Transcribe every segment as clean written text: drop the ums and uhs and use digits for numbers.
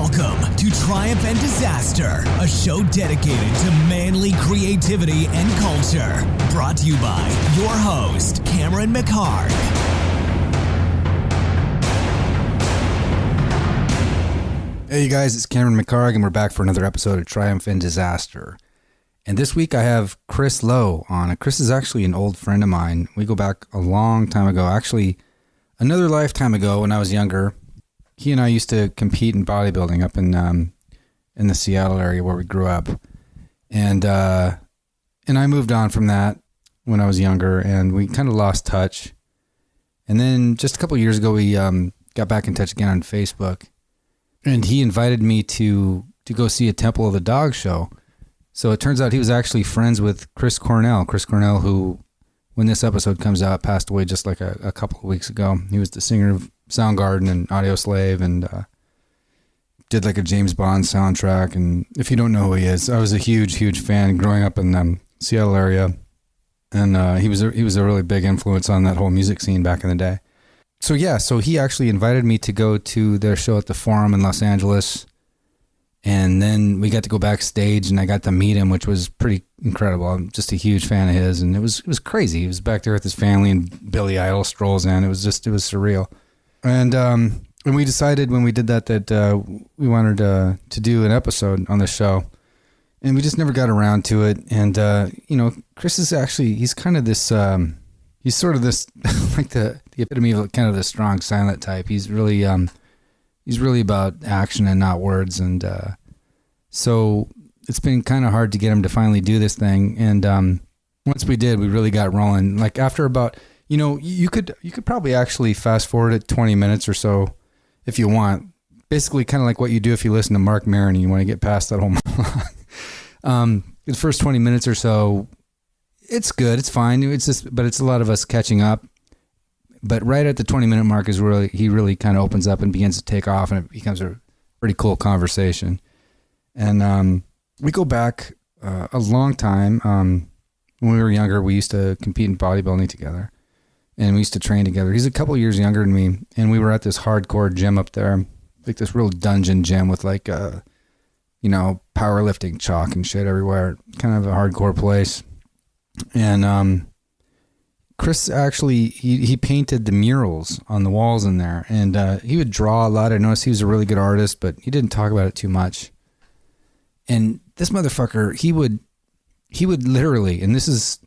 Welcome to Triumph and Disaster, a show dedicated to manly creativity and culture. Brought to you by your host, Cameron McHarg. Hey you guys, it's Cameron McHarg and we're back for another episode of Triumph and Disaster. And this week I have Chris Lowe on. Chris is actually an old friend of mine. We go back a long time ago, actually another lifetime ago when I was younger. He and I used to compete in bodybuilding up in the Seattle area where we grew up. And I moved on from that when I was younger and we kind of lost touch. And then just a couple of years ago, we got back in touch again on Facebook. And he invited me to go see a Temple of the Dog show. So it turns out he was actually friends with Chris Cornell. Chris Cornell, who, when this episode comes out, passed away just like a couple of weeks ago. He was the singer of Soundgarden and Audioslave and did like a James Bond soundtrack. And if you don't know who he is, I was a huge fan growing up in the Seattle area. And he was a really big influence on that whole music scene back in the day. So he actually invited me to go to their show at the Forum in Los Angeles. And then we got to go backstage and I got to meet him, which was pretty incredible. I'm just a huge fan of his. And it was crazy. He was back there with his family and Billy Idol strolls in. It was surreal. And we decided when we did that we wanted to do an episode on the show. And we just never got around to it. And, Chris is actually, he's kind of this, he's sort of this, like the epitome of kind of the strong silent type. He's really about action and not words. And so it's been kind of hard to get him to finally do this thing. And once we did, we really got rolling. Like after about, you could probably actually fast forward it 20 minutes or so if you want. Basically kind of like what you do if you listen to Mark Maron and you want to get past that whole monologue. The first 20 minutes or so, it's good, it's fine. But it's a lot of us catching up. But right at the 20-minute mark is where he really kind of opens up and begins to take off, and it becomes a pretty cool conversation. And we go back a long time. When we were younger, we used to compete in bodybuilding together, and we used to train together. He's a couple of years younger than me, and we were at this hardcore gym up there, like this real dungeon gym with like, powerlifting chalk and shit everywhere. Kind of a hardcore place. And Chris actually, he painted the murals on the walls in there, and he would draw a lot. I noticed he was a really good artist, but he didn't talk about it too much. And this motherfucker, he would literally, and this is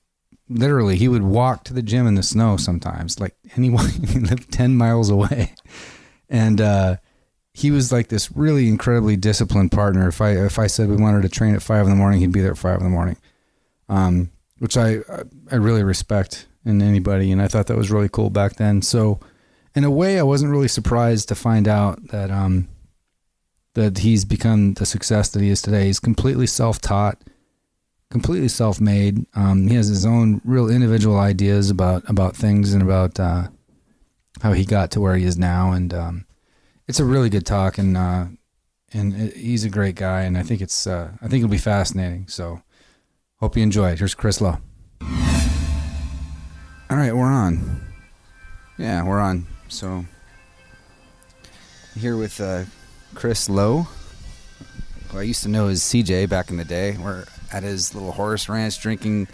literally, he would walk to the gym in the snow sometimes, like anyone. He lived 10 miles away. And he was like this really incredibly disciplined partner. If I said we wanted to train at 5 a.m, he'd be there at 5 a.m, which I really respect in anybody. And I thought that was really cool back then. So in a way, I wasn't really surprised to find out that that he's become the success that he is today. He's completely self-taught, completely self-made. He has his own real individual ideas about things and about how he got to where he is now. And it's a really good talk, and he's a great guy, and I think it'll be fascinating. So hope you enjoy it. Here's Chris Lowe. All right, we're on. Yeah, we're on. So here with Chris Lowe, who I used to know as CJ back in the day. We're at his little horse ranch drinking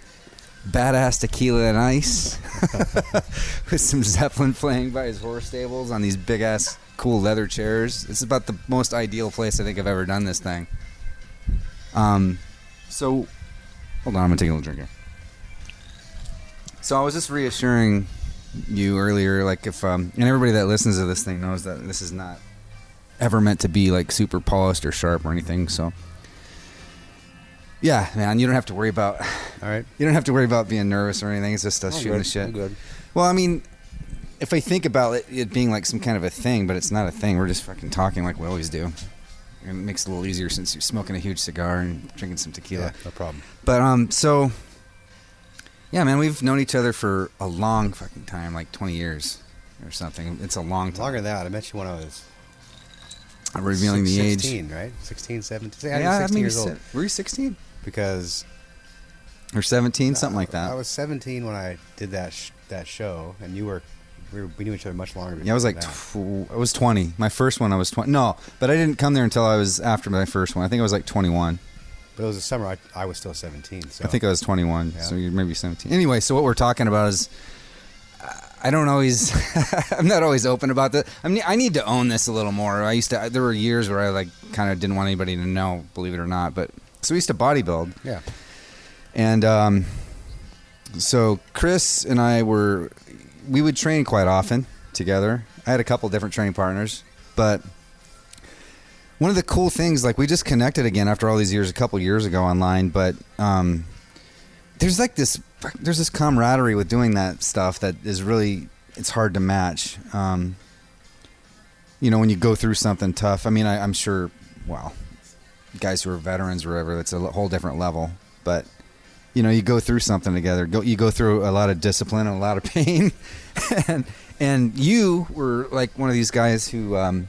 badass tequila and ice with some Zeppelin playing by his horse stables on these big ass cool leather chairs. This is about the most ideal place I think I've ever done this thing. So hold on, I'm gonna take a little drink here. So I was just reassuring you earlier, like if and everybody that listens to this thing knows that this is not ever meant to be like super polished or sharp or anything. So yeah, man, you don't have to worry about. All right. You don't have to worry about being nervous or anything. It's just us shooting the shit. I'm good. Well, I mean, if I think about it being like some kind of a thing, but it's not a thing. We're just fucking talking like we always do. And it makes it a little easier since you're smoking a huge cigar and drinking some tequila. Yeah, no problem. But so. Yeah, man, we've known each other for a long fucking time, like 20 years or something. It's a long time. Longer than that. I met you when I was... I'm revealing the age. 16, right? 16, 17. Yeah, 16 years old. Were you 16? Because... Or 17, something like that. I was 17 when I did that show, and you were We knew each other much longer. Yeah, I was like, I was 20. My first one, I was 20. No, but I didn't come there until I was after my first one. I think I was like 21. But it was the summer. I was still 17. So I think I was 21. Yeah. So you're maybe 17. Anyway, so what we're talking about is, I don't always, I'm not always open about that. I mean, I need to own this a little more. There were years where I like kind of didn't want anybody to know, believe it or not. But so we used to bodybuild. Yeah. And so Kris and I we would train quite often together. I had a couple different training partners, but one of the cool things, like we just connected again after all these years, a couple years ago online, but there's this camaraderie with doing that stuff that is really, it's hard to match. You know, when you go through something tough, I mean, I'm sure, well, guys who are veterans or whatever, it's a whole different level, but you know, you go through something together. You go through a lot of discipline and a lot of pain, and you were like one of these guys who,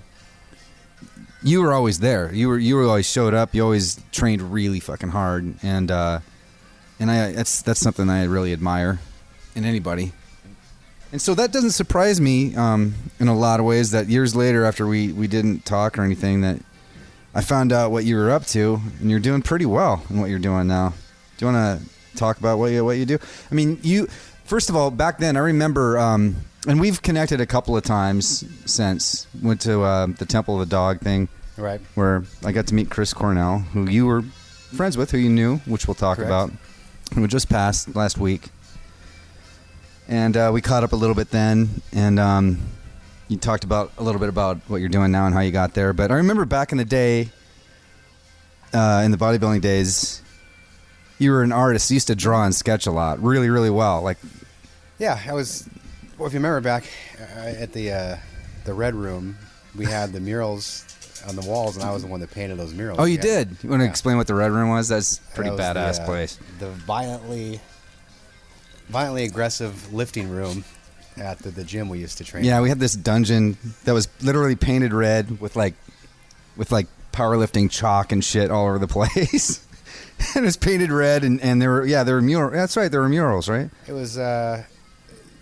you were always there. You were always showed up. You always trained really fucking hard, and that's something I really admire in anybody. And so that doesn't surprise me in a lot of ways. That years later, after we didn't talk or anything, that I found out what you were up to, and you're doing pretty well in what you're doing now. Do you want to talk about what you do? I mean, first of all, back then I remember, and we've connected a couple of times since. Went to the Temple of the Dog thing, Right. where I got to meet Chris Cornell, who you were friends with, who you knew, which we'll talk Correct. about, who just passed last week. And we caught up a little bit then, and you talked a little bit about what you're doing now and how you got there. But I remember back in the day, in the bodybuilding days, you were an artist. You used to draw and sketch a lot, really, really well. Like, Yeah, I was. Well, if you remember back at the Red Room, we had the murals on the walls, and I was the one that painted those murals. oh, you Yeah. did. You want to Yeah. explain what the Red Room was? That's a pretty That was badass place. The violently aggressive lifting room at the gym we used to train. Yeah, we had this dungeon that was literally painted red with like powerlifting chalk and shit all over the place. And it was painted red, and there were murals. That's right, there were murals, right? It was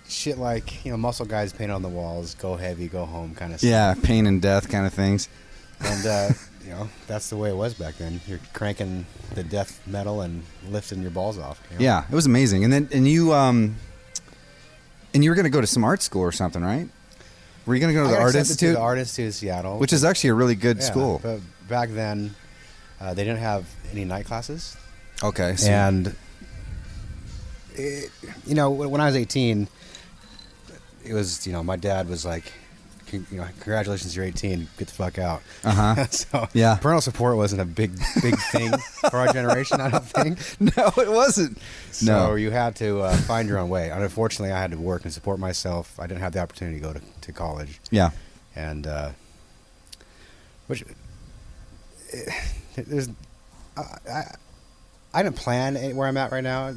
shit like, muscle guys painted on the walls, go heavy, go home kind of stuff. Yeah, pain and death kind of things. And that's the way it was back then. You're cranking the death metal and lifting your balls off. Yeah, it was amazing. And you were going to go to some art school or something, right? Were you going to go to the Art Institute? To the Art Institute of Seattle, Which is actually a really good Yeah, school. But back then, they didn't have any night classes. Okay. So And when I was 18, it was, my dad was like, congratulations, you're 18, get the fuck out. Uh-huh. So Yeah. parental support wasn't a big thing for our generation, I don't think. No, it wasn't. So No. you had to find your own way. And unfortunately, I had to work and support myself. I didn't have the opportunity to go to college. Yeah. And there's I didn't plan where I'm at right now.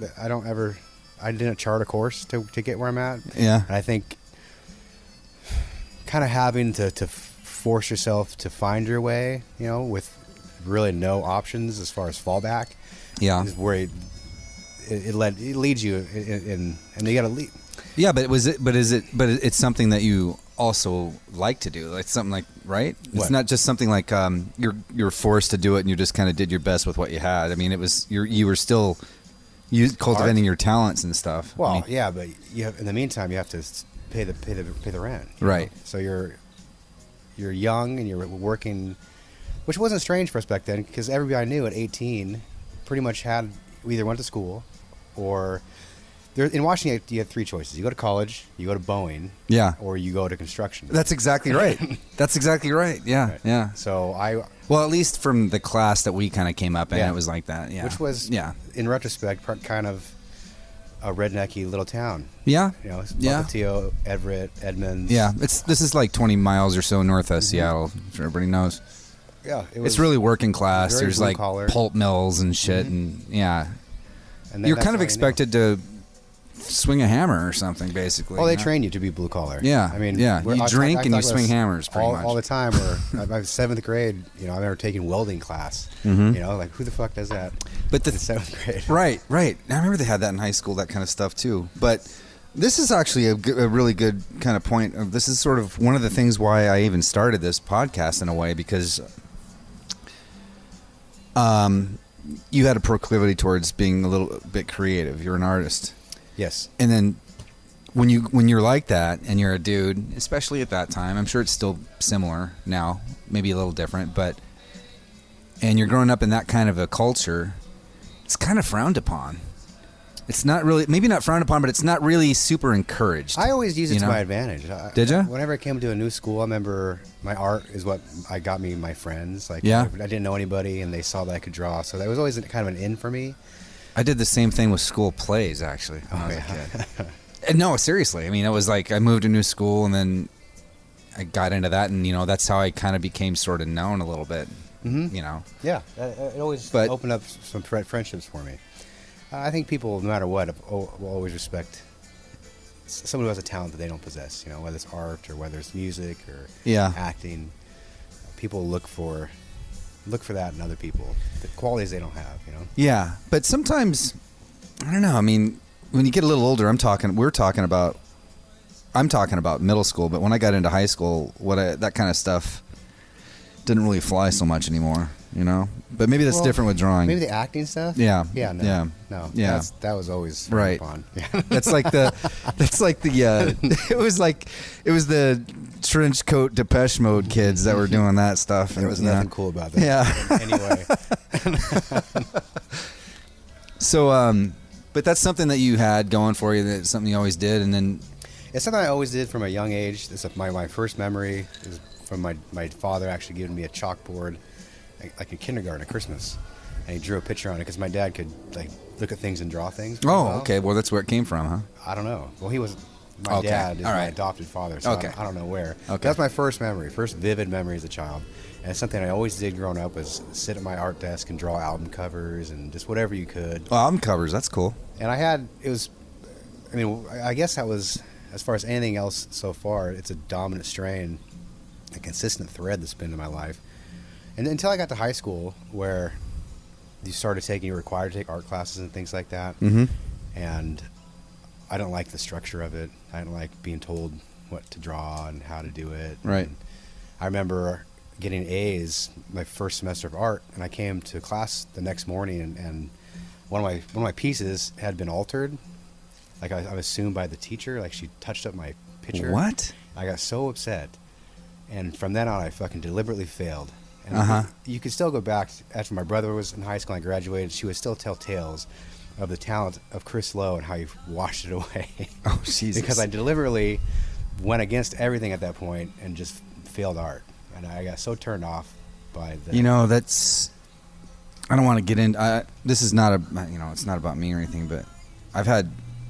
I didn't chart a course to get where I'm at. Yeah. And I think kind of having to force yourself to find your way, with really no options as far as fallback. Yeah. Is where it leads you in, and you got to lead. Yeah, but it's something that you also like to do. Like something like, right? It's What? not just something like you're forced to do it and you just kind of did your best with what you had. I mean, it was you were still cultivating your talents and stuff. Well, I mean, yeah, but in the meantime, you have to pay the rent. Right. So you're young and you're working, which wasn't strange for us back then, because everybody I knew at 18 pretty much had either went to school or in Washington you have three choices: you go to college, you go to Boeing, Yeah. or you go to construction. That's exactly right. That's exactly right. Yeah. Right. Yeah. So Well, at least from the class that we kind of came up in, Yeah. it was like that. Yeah. which was in retrospect kind of a rednecky little town. Yeah. Yeah. Mukilteo, Everett, Edmonds. Yeah. This is like 20 miles or so north of Seattle. I'm sure everybody knows. Yeah. It's really working class. very There's blue like collar. pulp mills and shit, and yeah. And then You're that's kind of all you know. expected to swing a hammer or something, basically. Well, they you know? train you to be blue collar. Yeah, I mean, yeah. we're- You I drink talk and you about swing this hammers pretty much. all the time. Where I was 7th grade, I remember taking welding class. Like who the fuck does that? But In 7th grade. Right. I remember they had that in high school, that kind of stuff too. But This is actually a really good kind of point. This is sort of one of the things why I even started this podcast in a way, because you had a proclivity towards being a little bit creative. You're an artist. Yes. And then when you're like that and you're a dude, especially at that time, I'm sure it's still similar now, maybe a little different, and you're growing up in that kind of a culture, it's kind of frowned upon. It's not really, maybe not frowned upon, but it's not really super encouraged. I always use it to my advantage. Did you? Whenever I came to a new school, I remember my art is what got me my friends. Like, yeah. I didn't know anybody, and they saw that I could draw, so that was always kind of an in for me. I did the same thing with school plays, actually, when I was a kid. And no, seriously. I mean, it was like I moved to a new school, and then I got into that, and, that's how I kind of became sort of known a little bit, Yeah, it always opened up some friendships for me. I think people, no matter what, will always respect someone who has a talent that they don't possess. Whether it's art or whether it's music or acting. People look for that in other people, the qualities they don't have. Yeah, but sometimes I don't know. I mean, when you get a little older, I'm talking about middle school. But when I got into high school, that kind of stuff didn't really fly so much anymore. But maybe that's different with drawing. Maybe the acting stuff. Yeah. No. Yeah. That was always right. Fun. It was the trench coat Depeche Mode kids that were doing that stuff. There was nothing cool about that. Yeah. Anyway. So, but that's something that you had going for you. That's something you always did, and then it's something I always did from a young age. It's my first memory is from my father actually giving me a chalkboard, like in kindergarten at Christmas, and he drew a picture on it because my dad could look at things and draw things. Oh, okay. Well, that's where it came from, huh? I don't know. Well, he was my dad is my adopted father, so I don't know where. Okay. That's my first memory, first vivid memory as a child, and it's something I always did growing up was sit at my art desk and draw album covers and just whatever you could. Oh, album covers, that's cool. And I guess that was, as far as anything else so far, it's a dominant strain, a consistent thread that's been in my life. And until I got to high school, where you're required to take art classes and things like that. Mm-hmm. And I don't like the structure of it. I don't like being told what to draw and how to do it. Right. And I remember getting A's my first semester of art, and I came to class the next morning, and one of my pieces had been altered. Like I was sued by the teacher. Like she touched up my picture. What? I got so upset, and from then on, I fucking deliberately failed. And you could still go back after my brother was in high school and I graduated. She would still tell tales of the talent of Chris Lowe and how he washed it away. Oh, Jesus! Because I deliberately went against everything at that point and just failed art, and I got so turned off by the. That's. I don't want to get into. This is not it's not about me or anything, but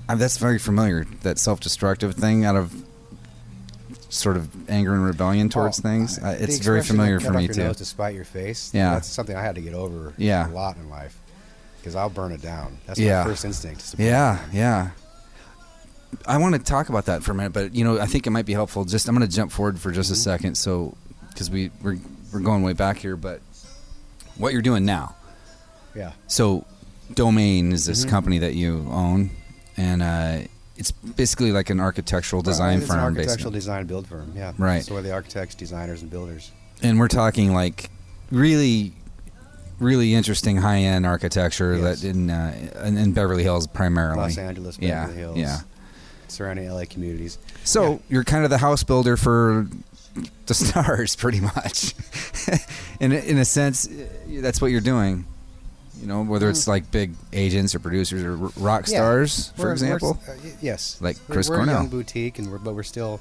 that's very familiar. That self-destructive thing out of sort of anger and rebellion towards things. It's very familiar for me too. Nose to spite your face. Yeah, that's something I had to get over. Yeah. A lot in life, because I'll burn it down. That's my first instinct. Yeah. I want to talk about that for a minute, but I think it might be helpful. I'm going to jump forward for just a second, so because we're going way back here, but what you're doing now. Yeah. So, Domaen is this company that you own, and it's basically like an architectural design firm. It's an architectural design build firm, yeah. Right. So we're the architects, designers, and builders. And we're talking like really, really interesting high-end architecture that in Beverly Hills primarily. Los Angeles, Beverly Hills. Yeah. Surrounding LA communities. So you're kind of the house builder for the stars, pretty much. in a sense, that's what you're doing. Whether it's like big agents or producers or rock stars, for example. Yes. Like Chris Cornell. We're a young boutique, but we're still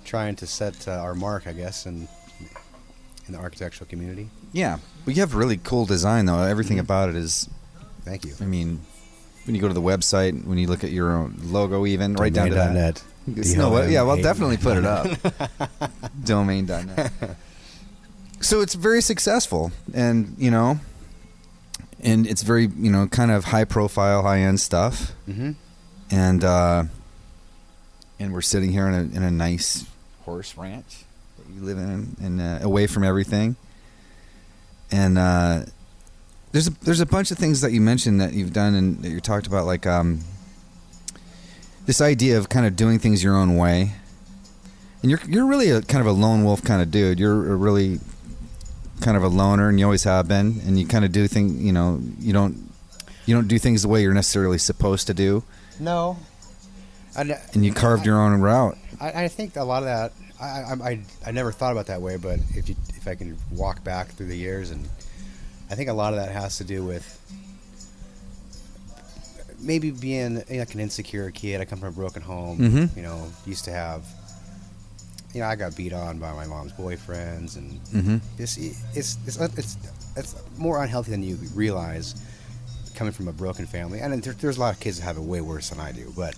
trying to set our mark, I guess, in the architectural community. Yeah. But you have really cool design, though. Everything about it is... Thank you. I mean, when you go to the website, when you look at your own logo even, right down to that. Domaen.net. Well, definitely put it up. Domaen.net. So it's very successful, and, and it's very, kind of high-profile, high-end stuff. Mm-hmm. And we're sitting here in a nice horse ranch that you live in, and away from everything. And there's a bunch of things that you mentioned that you've done and that you talked about, like this idea of kind of doing things your own way. And you're really a kind of a lone wolf kind of dude. You're a really kind of a loner, and you always have been. And you kind of do things, you know, you don't do things the way you're necessarily supposed to do. No. And you carved your own route. I think a lot of that, I never thought about that way, but if I can walk back through the years, and I think a lot of that has to do with maybe being like an insecure kid. I come from a broken home, Mm-hmm. you know, used to have, you know, I got beat on by my mom's boyfriends, and Mm-hmm. it's more unhealthy than you realize coming from a broken family. And there's a lot of kids that have it way worse than I do, but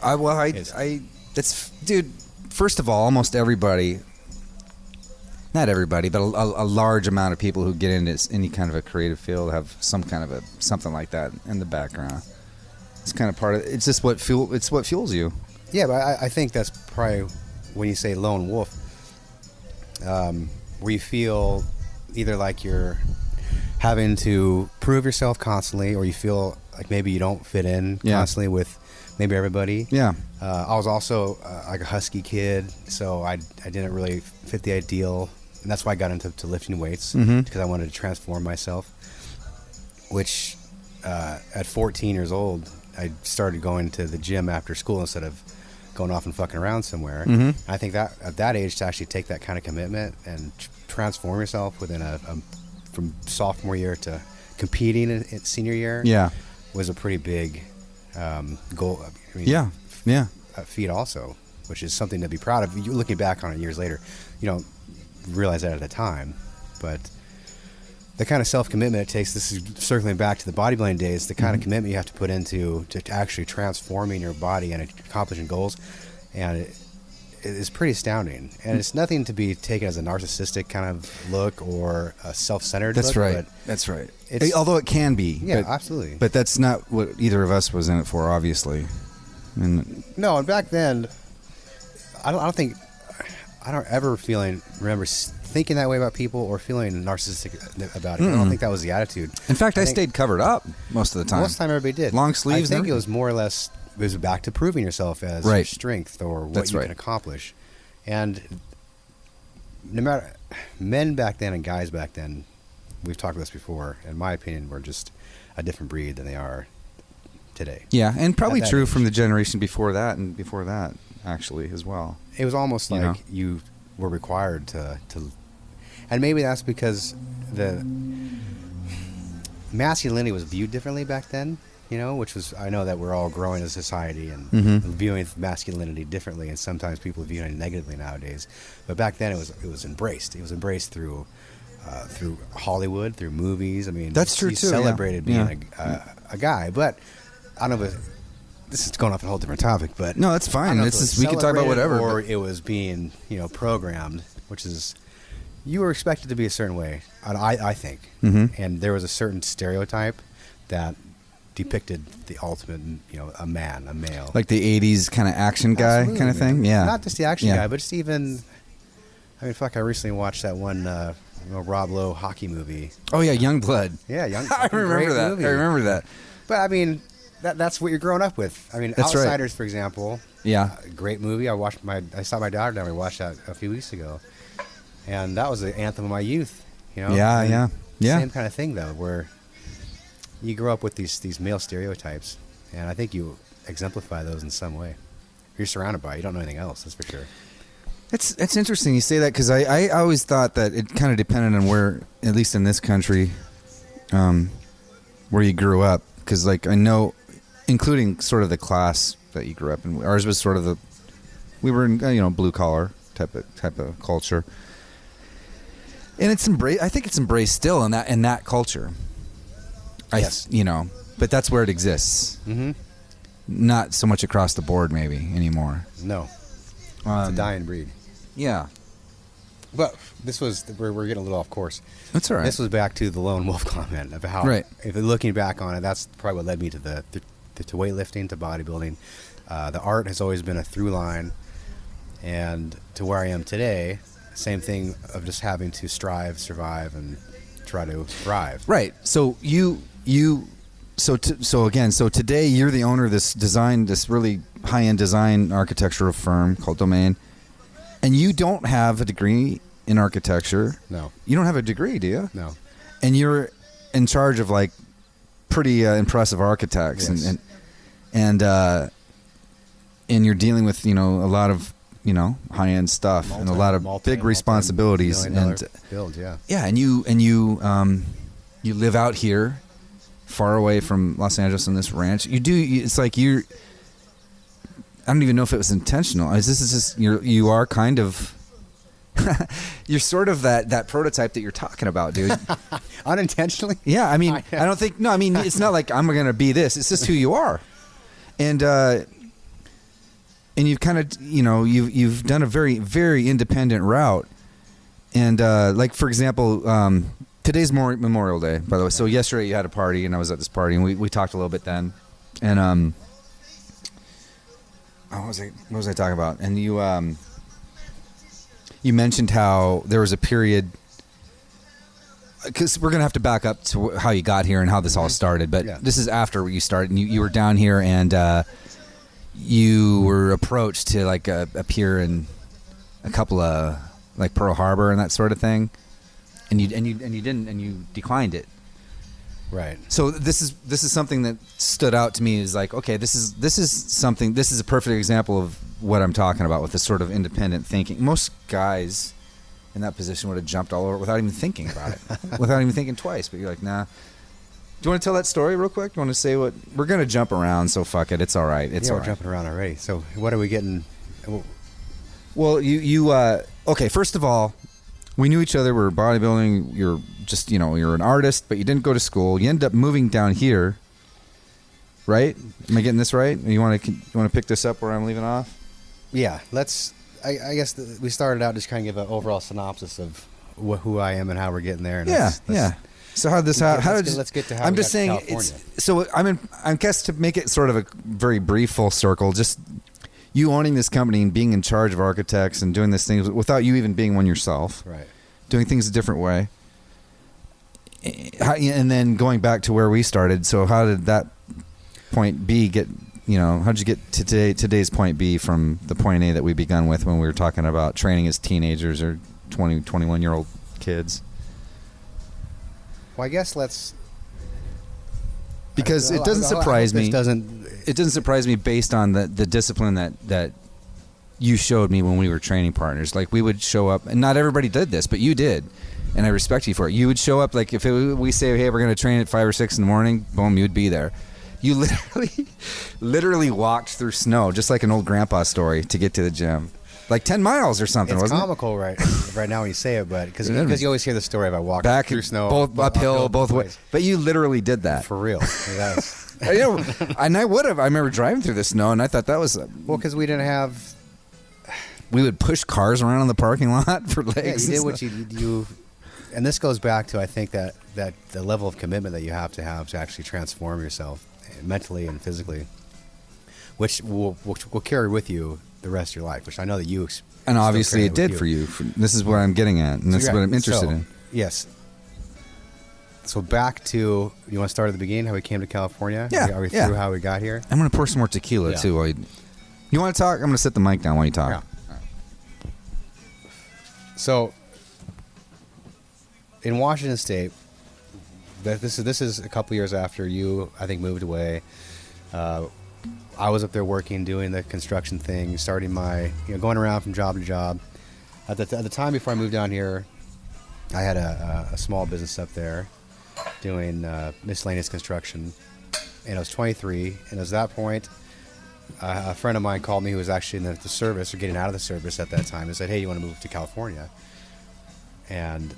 dude, first of all, almost everybody, not everybody, but a large amount of people who get into any kind of a creative field have some kind of something like that in the background. It's kind of part of it's just what fuels you. Yeah, but I think that's probably when you say lone wolf, where you feel either like you're having to prove yourself constantly, or you feel like maybe you don't fit in constantly with maybe everybody. Yeah. I was also like a husky kid, so I didn't really fit the ideal, and that's why I got into lifting weights, because I wanted to transform myself. Which at 14 years old, I started going to the gym after school instead of going off and fucking around somewhere. Mm-hmm. I think that at that age, to actually take that kind of commitment and transform yourself within from sophomore year to competing in senior year, was a pretty big goal. I mean, feat also, which is something to be proud of. You're looking back on it years later, you don't realize that at the time, but the kind of self-commitment it takes, this is circling back to the bodybuilding days, the kind of commitment you have to put into to actually transforming your body and accomplishing goals, and it is pretty astounding. And it's nothing to be taken as a narcissistic kind of look or a self-centered look. That's right. Although it can be. Yeah, absolutely. But that's not what either of us was in it for, obviously. No, and back then, I don't ever remember thinking that way about people or feeling narcissistic about it. I don't think that was the attitude. In fact, I stayed covered up most of the time. Most of the time, everybody did. Long sleeves. I think it was more or less, it was back to proving yourself as your strength or what you can accomplish. And no matter, men back then and guys back then, we've talked about this before, in my opinion, were just a different breed than they are today. Yeah, and probably true age. From the generation before that and before that, actually, as well. It was almost like you were required to, and maybe that's because the masculinity was viewed differently back then, you know, which was, I know that we're all growing as a society and viewing masculinity differently, and sometimes people view it negatively nowadays. But back then it was embraced. It was embraced through Hollywood, through movies. I mean, that's true too. Celebrated being a guy, but I don't know if this is going off a whole different topic, but no, that's fine. We can talk about whatever. Or it was being, programmed, which is, you were expected to be a certain way, I think. And there was a certain stereotype that depicted the ultimate, a male. Like the 80s kind of action guy. Absolutely, kind of thing? Yeah. Not just the action guy, but just even, I recently watched that one Rob Lowe hockey movie. Oh, yeah, Youngblood. Yeah, Youngblood. I remember that. But, I mean, that's what you're growing up with. I mean, that's Outsiders, right. For example. Yeah. Great movie. I saw my daughter down. We watched that a few weeks ago. And that was the anthem of my youth, Yeah. Same kind of thing, though, where you grow up with these male stereotypes, and I think you exemplify those in some way. You're surrounded by it. You don't know anything else, that's for sure. It's interesting you say that, because I always thought that it kind of depended on where, at least in this country, where you grew up. Because, I know, including sort of the class that you grew up in, ours was sort of we were in, blue collar type of culture. And it's embraced. I think it's embraced still in that culture. Yes. But that's where it exists. Mm-hmm. Not so much across the board, maybe anymore. No, it's a dying breed. Yeah. But we're getting a little off course. That's all right. This was back to the lone wolf comment of how, if looking back on it, that's probably what led me to to weightlifting, to bodybuilding. The art has always been a through line, and to where I am today. Same thing of just having to strive, survive, and try to thrive. Right. So you So today you're the owner of this really high-end design architectural firm called Domaen, and you don't have a degree in architecture. No. You don't have a degree, do you? No. And you're in charge of like pretty impressive architects, Yes. and you're dealing with a lot of high-end stuff and a lot of big responsibilities and build, yeah. Yeah, and you live out here, far away from Los Angeles on this ranch. It's like you're. I don't even know if it was intentional. This is just you are kind of. You're sort of that prototype that you're talking about, dude. Unintentionally? Yeah, I mean, I don't think. No, I mean, it's not like I'm going to be this. It's just who you are, and you've kind of you've done a very, very independent route, and like for example. Today's Memorial Day, by the way. So yesterday you had a party, and I was at this party, and we talked a little bit then. And what was I talking about? And you mentioned how there was a period, because we're gonna have to back up to how you got here and how this all started. But this is after you started, and you were down here, and you were approached to like appear in a couple of like Pearl Harbor and that sort of thing. And you didn't, and you declined it. Right. So this is something that stood out to me is like, okay, this is a perfect example of what I'm talking about with this sort of independent thinking. Most guys in that position would have jumped all over it without even thinking about it, without even thinking twice. But you're like, nah. Do you want to tell that story real quick? Do you want to say what we're gonna jump around? So fuck it, it's all right. It's all we're right. jumping around already. So what are we getting? Well, you okay. First of all. We knew each other. We were bodybuilding. You're just, you're an artist, but you didn't go to school. You ended up moving down here, right? Am I getting this right? You want to pick this up where I'm leaving off? Yeah. I guess we started out just kind of give an overall synopsis of who I am and how we're getting there. And yeah. So let's get to how I'm we just got saying. to California. So I guess to make it sort of a very brief full circle, just. You owning this company and being in charge of architects and doing this thing without you even being one yourself, right? Doing things a different way, and then going back to where we started. So how did that point B get? How did you get to today's point B from the point A that we begun with when we were talking about training as teenagers or 20, 21-year-old kids? Well, I guess let's. Because it doesn't surprise me. It doesn't surprise me based on the discipline that you showed me when we were training partners. Like we would show up, and not everybody did this, but you did, and I respect you for it. You would show up like if we say, hey, we're going to train at 5 or 6 in the morning, boom, you'd be there. You literally walked through snow, just like an old grandpa story, to get to the gym. Like 10 miles or something, wasn't it? It's comical right now when you say it, but because you always hear the story about walking through snow. Both uphill, both ways. But you literally did that. For real. And I would have. I remember driving through the snow, and I thought that was... Well, because we didn't have... We would push cars around in the parking lot for legs. Yeah, you did what you... And this goes back to, I think, that the level of commitment that you have to actually transform yourself mentally and physically, which will carry with you the rest of your life, which I know that you and obviously it did for you. This is what I'm getting at, and this is what I'm interested in. Yes. So back to, you want to start at the beginning, how we came to California? Yeah. Are we through how we got here? I'm going to pour some more tequila too. You want to talk? I'm going to set the mic down while you talk. Yeah. So in Washington State, this is a couple years after you, I think, moved away. I was up there working, doing the construction thing, starting my, going around from job to job. At the time before I moved down here, I had a small business up there doing miscellaneous construction, and I was 23. And it was at that point, a friend of mine called me who was actually in the service or getting out of the service at that time and said, "Hey, you want to move to California?" And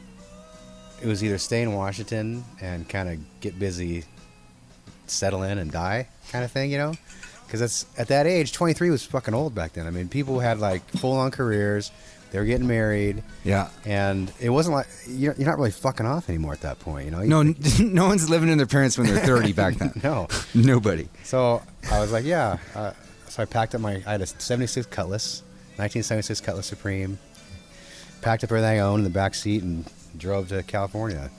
it was either stay in Washington and kind of get busy, settle in and die kind of thing, Because at that age, 23 was fucking old back then. I mean, people had like full-on careers. They were getting married. Yeah. And it wasn't like, you're not really fucking off anymore at that point, No, no one's living in their parents when they're 30 back then. No. Nobody. So I was like, yeah. So I packed up I had a 76 Cutlass, 1976 Cutlass Supreme. Packed up everything I owned in the back seat and drove to California.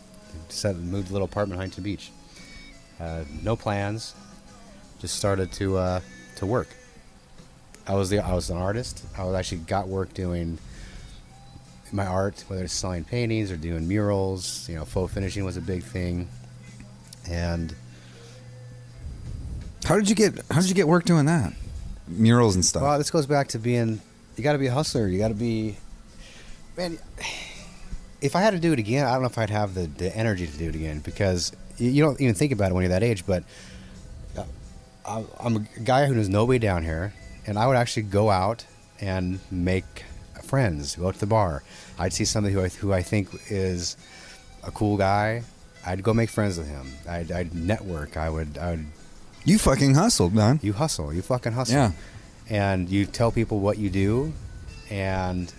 Moved to a little apartment in Huntington Beach. No plans. Just started to work. I was an artist. I actually got work doing my art, whether it's selling paintings or doing murals. Faux finishing was a big thing. And How did you get work doing that? Murals and stuff. well, this goes back to being. You got to be a hustler. You got to be. Man, if I had to do it again, I don't know if I'd have the energy to do it again, because you don't even think about it when you're that age. But I'm a guy who knows nobody down here, and I would actually go out and make friends, go to the bar. I'd see somebody who I think is a cool guy. I'd go make friends with him. I'd network. I would. You fucking hustled, man. You hustle. You fucking hustle. Yeah. And you tell people what you do, and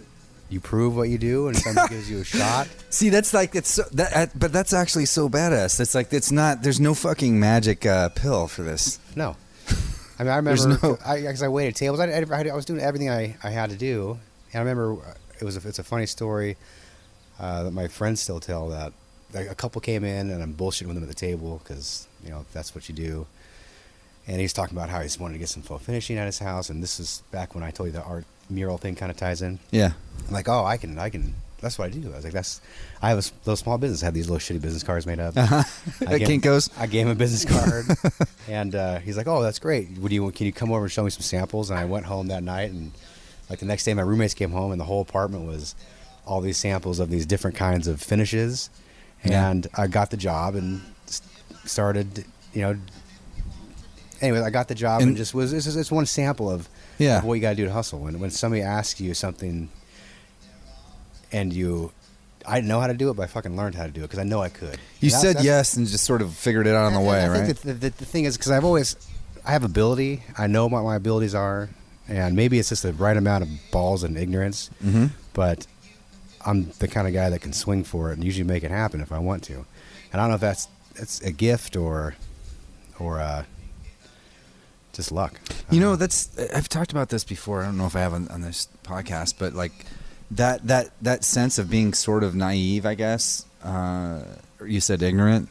you prove what you do, and somebody gives you a shot. See, that's like but that's actually so badass. It's like there's no fucking magic pill for this. No, I mean I remember because I waited tables. I was doing everything I had to do, and I remember it's a funny story that my friends still tell, that a couple came in and I'm bullshitting with them at the table because that's what you do. And he's talking about how he just wanted to get some faux finishing at his house, and this is back when I told you the art mural thing kind of ties in. Yeah. I'm like, oh, I can. That's what I do. I was like, I have those small business. I have these little shitty business cards made up. At Kinko's. I gave him a business card, and he's like, oh, that's great. Can you come over and show me some samples? And I went home that night, and like the next day, my roommates came home, and the whole apartment was all these samples of these different kinds of finishes. And I got the job and started, Anyway, I got the job and just it's one sample of what you got to do to hustle. And when somebody asks you something, and I didn't know how to do it, but I fucking learned how to do it because I know I could. You said yes and just sort of figured it out on the way, right? I think the thing is, because I have ability. I know what my abilities are, and maybe it's just the right amount of balls and ignorance. Mm-hmm. But I'm the kind of guy that can swing for it and usually make it happen if I want to. And I don't know if that's a gift or just luck. I've talked about this before. I don't know if I have on this podcast, but like that sense of being sort of naive, I guess. You said ignorant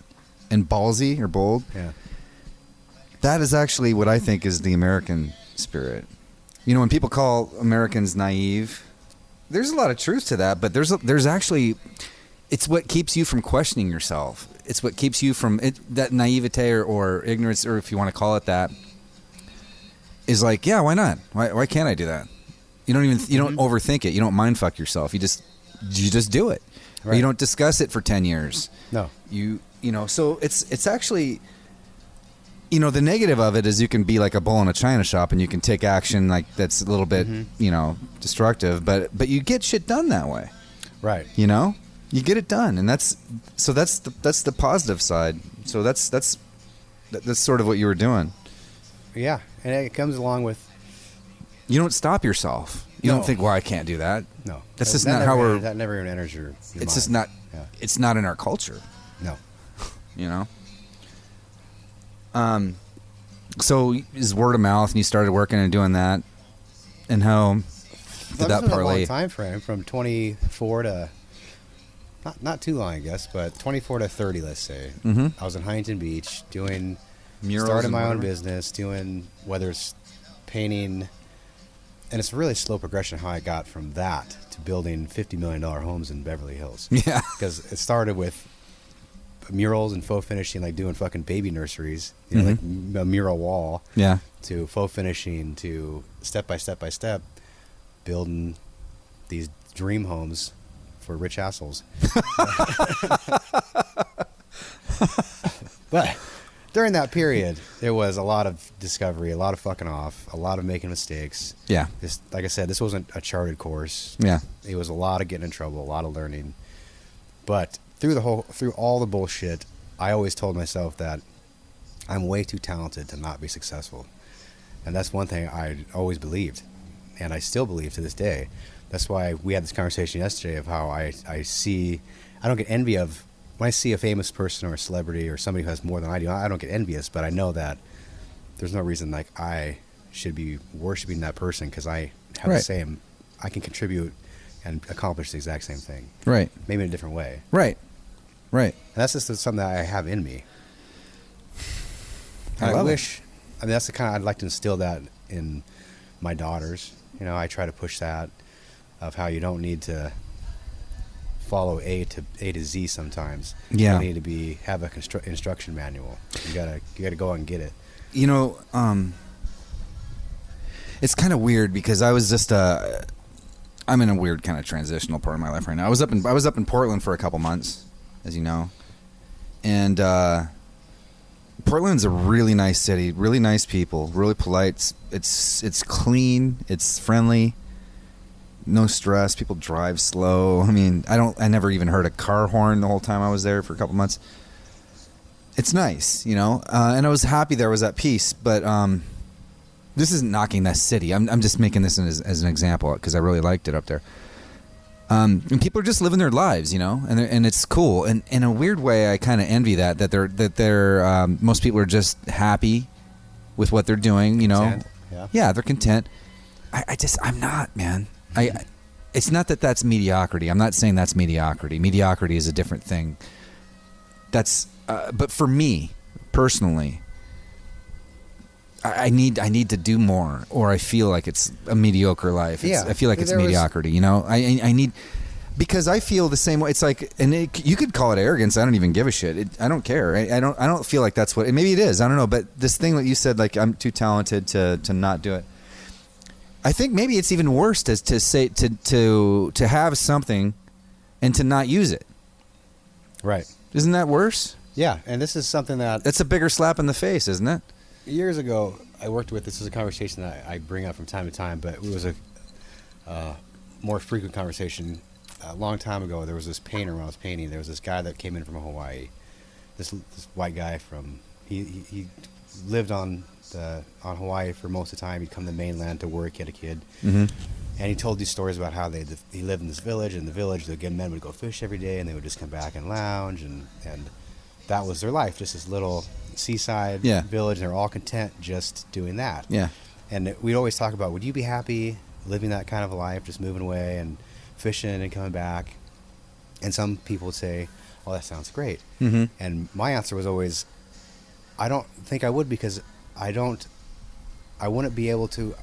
and ballsy or bold. Yeah. That is actually what I think is the American spirit. When people call Americans naive, there's a lot of truth to that, but there's actually, it's what keeps you from questioning yourself. It's what keeps you from that naivete or ignorance, or if you want to call it that, is like, yeah, why not? Why can't I do that? You don't overthink it. You don't mind fuck yourself. You just do it. Right. Or you don't discuss it for 10 years. No. So it's actually, the negative of it is you can be like a bull in a china shop and you can take action like that's a little bit, destructive, but you get shit done that way. Right. You get it done, and that's the positive side. So that's sort of what you were doing. Yeah, and it comes along with. You don't stop yourself. You don't think, "Well, I can't do that." No, that's just not how we're. That never even enters your It's mind. just not. Yeah. It's not in our culture. No. So is word of mouth, and you started working and doing that, and how did that parlay? A long time frame from 24 to. Not too long, I guess, but 24 to 30, let's say. Mm-hmm. I was in Huntington Beach doing murals, starting my own business, doing whether it's painting, and it's a really slow progression how I got from that to building $50 million homes in Beverly Hills. Yeah, because it started with murals and faux finishing, like doing fucking baby nurseries, like a mural wall. Yeah, to faux finishing, to step by step building these dream homes for rich assholes. But during that period, there was a lot of discovery, a lot of fucking off, a lot of making mistakes. Yeah. Like I said, this wasn't a charted course. Yeah. It was a lot of getting in trouble, a lot of learning. But through all the bullshit, I always told myself that I'm way too talented to not be successful. And that's one thing I always believed. And I still believe to this day. That's why we had this conversation yesterday of how I don't get envy of, when I see a famous person or a celebrity or somebody who has more than I do, I don't get envious, but I know that there's no reason like I should be worshiping that person because I have the same, I can contribute and accomplish the exact same thing. Right. Maybe in a different way. Right. And that's just something that I have in me. And I wish, I mean, that's the kind of, I'd like to instill that in my daughters. You know, I try to push that of how you don't need to follow A to Z sometimes. Yeah. You need to have a instruction manual. You gotta go and get it. You know, it's kind of weird because I was just I'm in a weird kind of transitional part of my life right now. I was up in Portland for a couple months, as you know, and Portland's a really nice city, really nice people, really polite. It's clean, it's friendly, no stress. People drive slow. I mean, I never even heard a car horn the whole time I was there for a couple months. It's nice, you know, and I was happy there. I was at peace, but this isn't knocking that city. I'm just making this as an example because I really liked it up there. And people are just living their lives, you know, and it's cool. And in a weird way, I kind of envy that they're most people are just happy with what they're doing, you know. Content. Yeah, they're content. I'm not, man. It's not that that's mediocrity. I'm not saying that's mediocrity. Mediocrity is a different thing. But for me personally, I need to do more, or I feel like it's a mediocre life. I feel like it's mediocrity. You know, I need, because I feel the same way. It's like, you could call it arrogance. I don't even give a shit. I don't care. I don't feel like that's what. Maybe it is. I don't know. But this thing that you said, like I'm too talented to not do it. I think maybe it's even worse to say to have something and to not use it. Right. Isn't that worse? Yeah, and this is something that's a bigger slap in the face, isn't it? Years ago, I worked with, this is a conversation that I bring up from time to time, but it was a more frequent conversation. A long time ago, there was this painter when I was painting. There was this guy that came in from Hawaii, this white guy he lived on Hawaii for most of the time. He'd come to the mainland to work. He had a kid. Mm-hmm. And he told these stories about how he lived in this village. In the village, the good men would go fish every day, and they would just come back and lounge, and that was their life, just this little seaside village. And they were all content just doing that. Yeah. And we'd always talk about, would you be happy living that kind of a life, just moving away and fishing and coming back? And some people would say, oh, that sounds great. Mm-hmm. And my answer was always, I don't think I would, because I wouldn't be able to.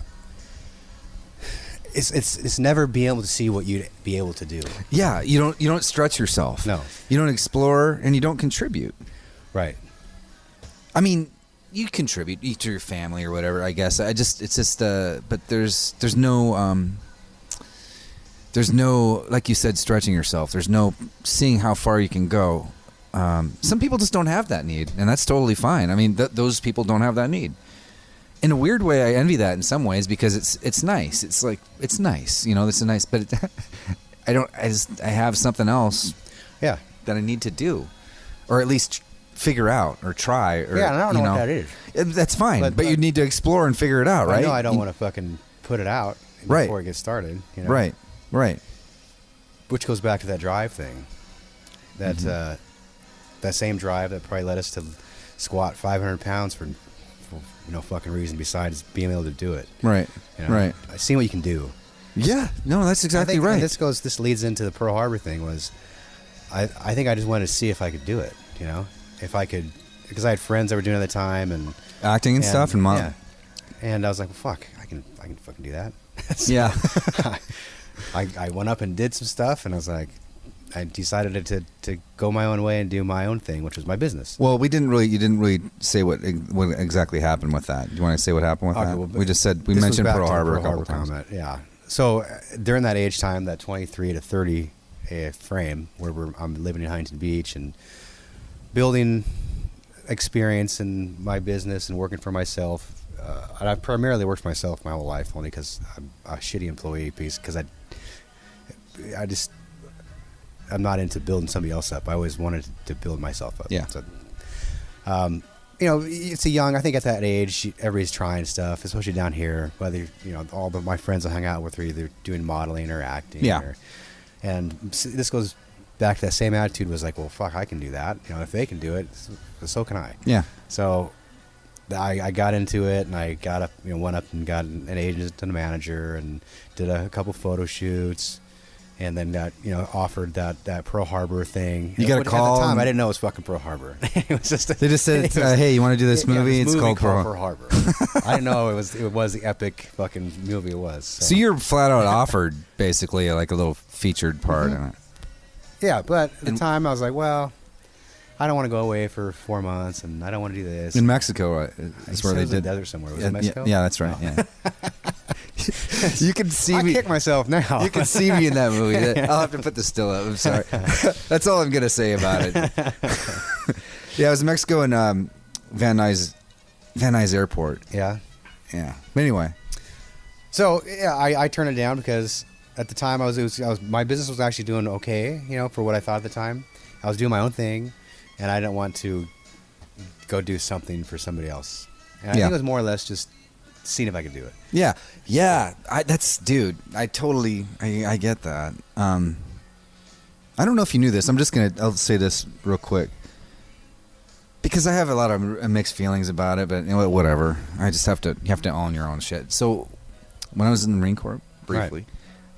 It's never being able to see what you'd be able to do. Yeah, you don't stretch yourself. No, you don't explore, and you don't contribute. Right. I mean, you contribute to your family or whatever. I guess but there's no, like you said, stretching yourself. There's no seeing how far you can go. Some people just don't have that need, and that's totally fine. I mean, those people don't have that need. In a weird way, I envy that in some ways, because it's nice. It's like, it's nice, you know. This is nice, but I have something else, that I need to do, or at least figure out or try. Or, I don't know what that is. That's fine, but you need to explore and figure it out, right? I don't want to fucking put it out before it gets started. You know? Right. Which goes back to that drive thing. That that same drive that probably led us to squat 500 pounds for no fucking reason besides being able to do it. Right. You know? Right. I see what you can do. Yeah. No, that's exactly right. This leads into the Pearl Harbor thing. I think I just wanted to see if I could do it. You know, if I could, because I had friends that were doing it at the time and acting and stuff, and and I was like, well, fuck, I can fucking do that. Yeah. I went up and did some stuff, and I was like, I decided to go my own way and do my own thing, which was my business. Well, you didn't really say what exactly happened with that. Do you want to say what happened with that? Well, we just said, we mentioned Pearl Harbor a couple times. Yeah. So during that age time, that 23 to 30 frame, where I'm living in Huntington Beach and building experience in my business and working for myself. And I've primarily worked for myself my whole life, only because I'm a shitty employee piece, because I'm not into building somebody else up. I always wanted to build myself up. Yeah. So, it's I think at that age, everybody's trying stuff, especially down here. Whether, all my friends I hung out with were either doing modeling or acting. Yeah. And this goes back to that same attitude, was like, well, fuck, I can do that. If they can do it, so can I. Yeah. So I got into it, and I got up, went up and got an agent and a manager, and did a couple photo shoots. and then that offered that Pearl Harbor thing. You got a call. At the time, I didn't know it was fucking Pearl Harbor. It was just they just said, "Hey, you want to do this movie? This it's movie called Pearl Harbor." I didn't know it was the epic fucking movie it was. So you're flat out offered basically like a little featured part in it. Yeah, but at the time I was like, well, I don't want to go away for 4 months, and I don't want to do this. In Mexico, right? That's where they in the did. desert somewhere. Was it Mexico? Yeah, that's right. Yeah. You can see me. I kick myself now. You can see me in that movie. I'll have to put the still up. I'm sorry. That's all I'm gonna say about it. Yeah, I was in Mexico in Van Nuys Airport. Yeah. Yeah. But anyway. So yeah, I turned it down because at the time my business was actually doing okay, for what I thought at the time. I was doing my own thing, and I didn't want to go do something for somebody else. And I think it was more or less just seeing if I could do it. Yeah. Dude, I totally get that. I don't know if you knew this. I'll say this real quick. Because I have a lot of mixed feelings about it, but whatever. I just you have to own your own shit. So when I was in the Marine Corps, briefly,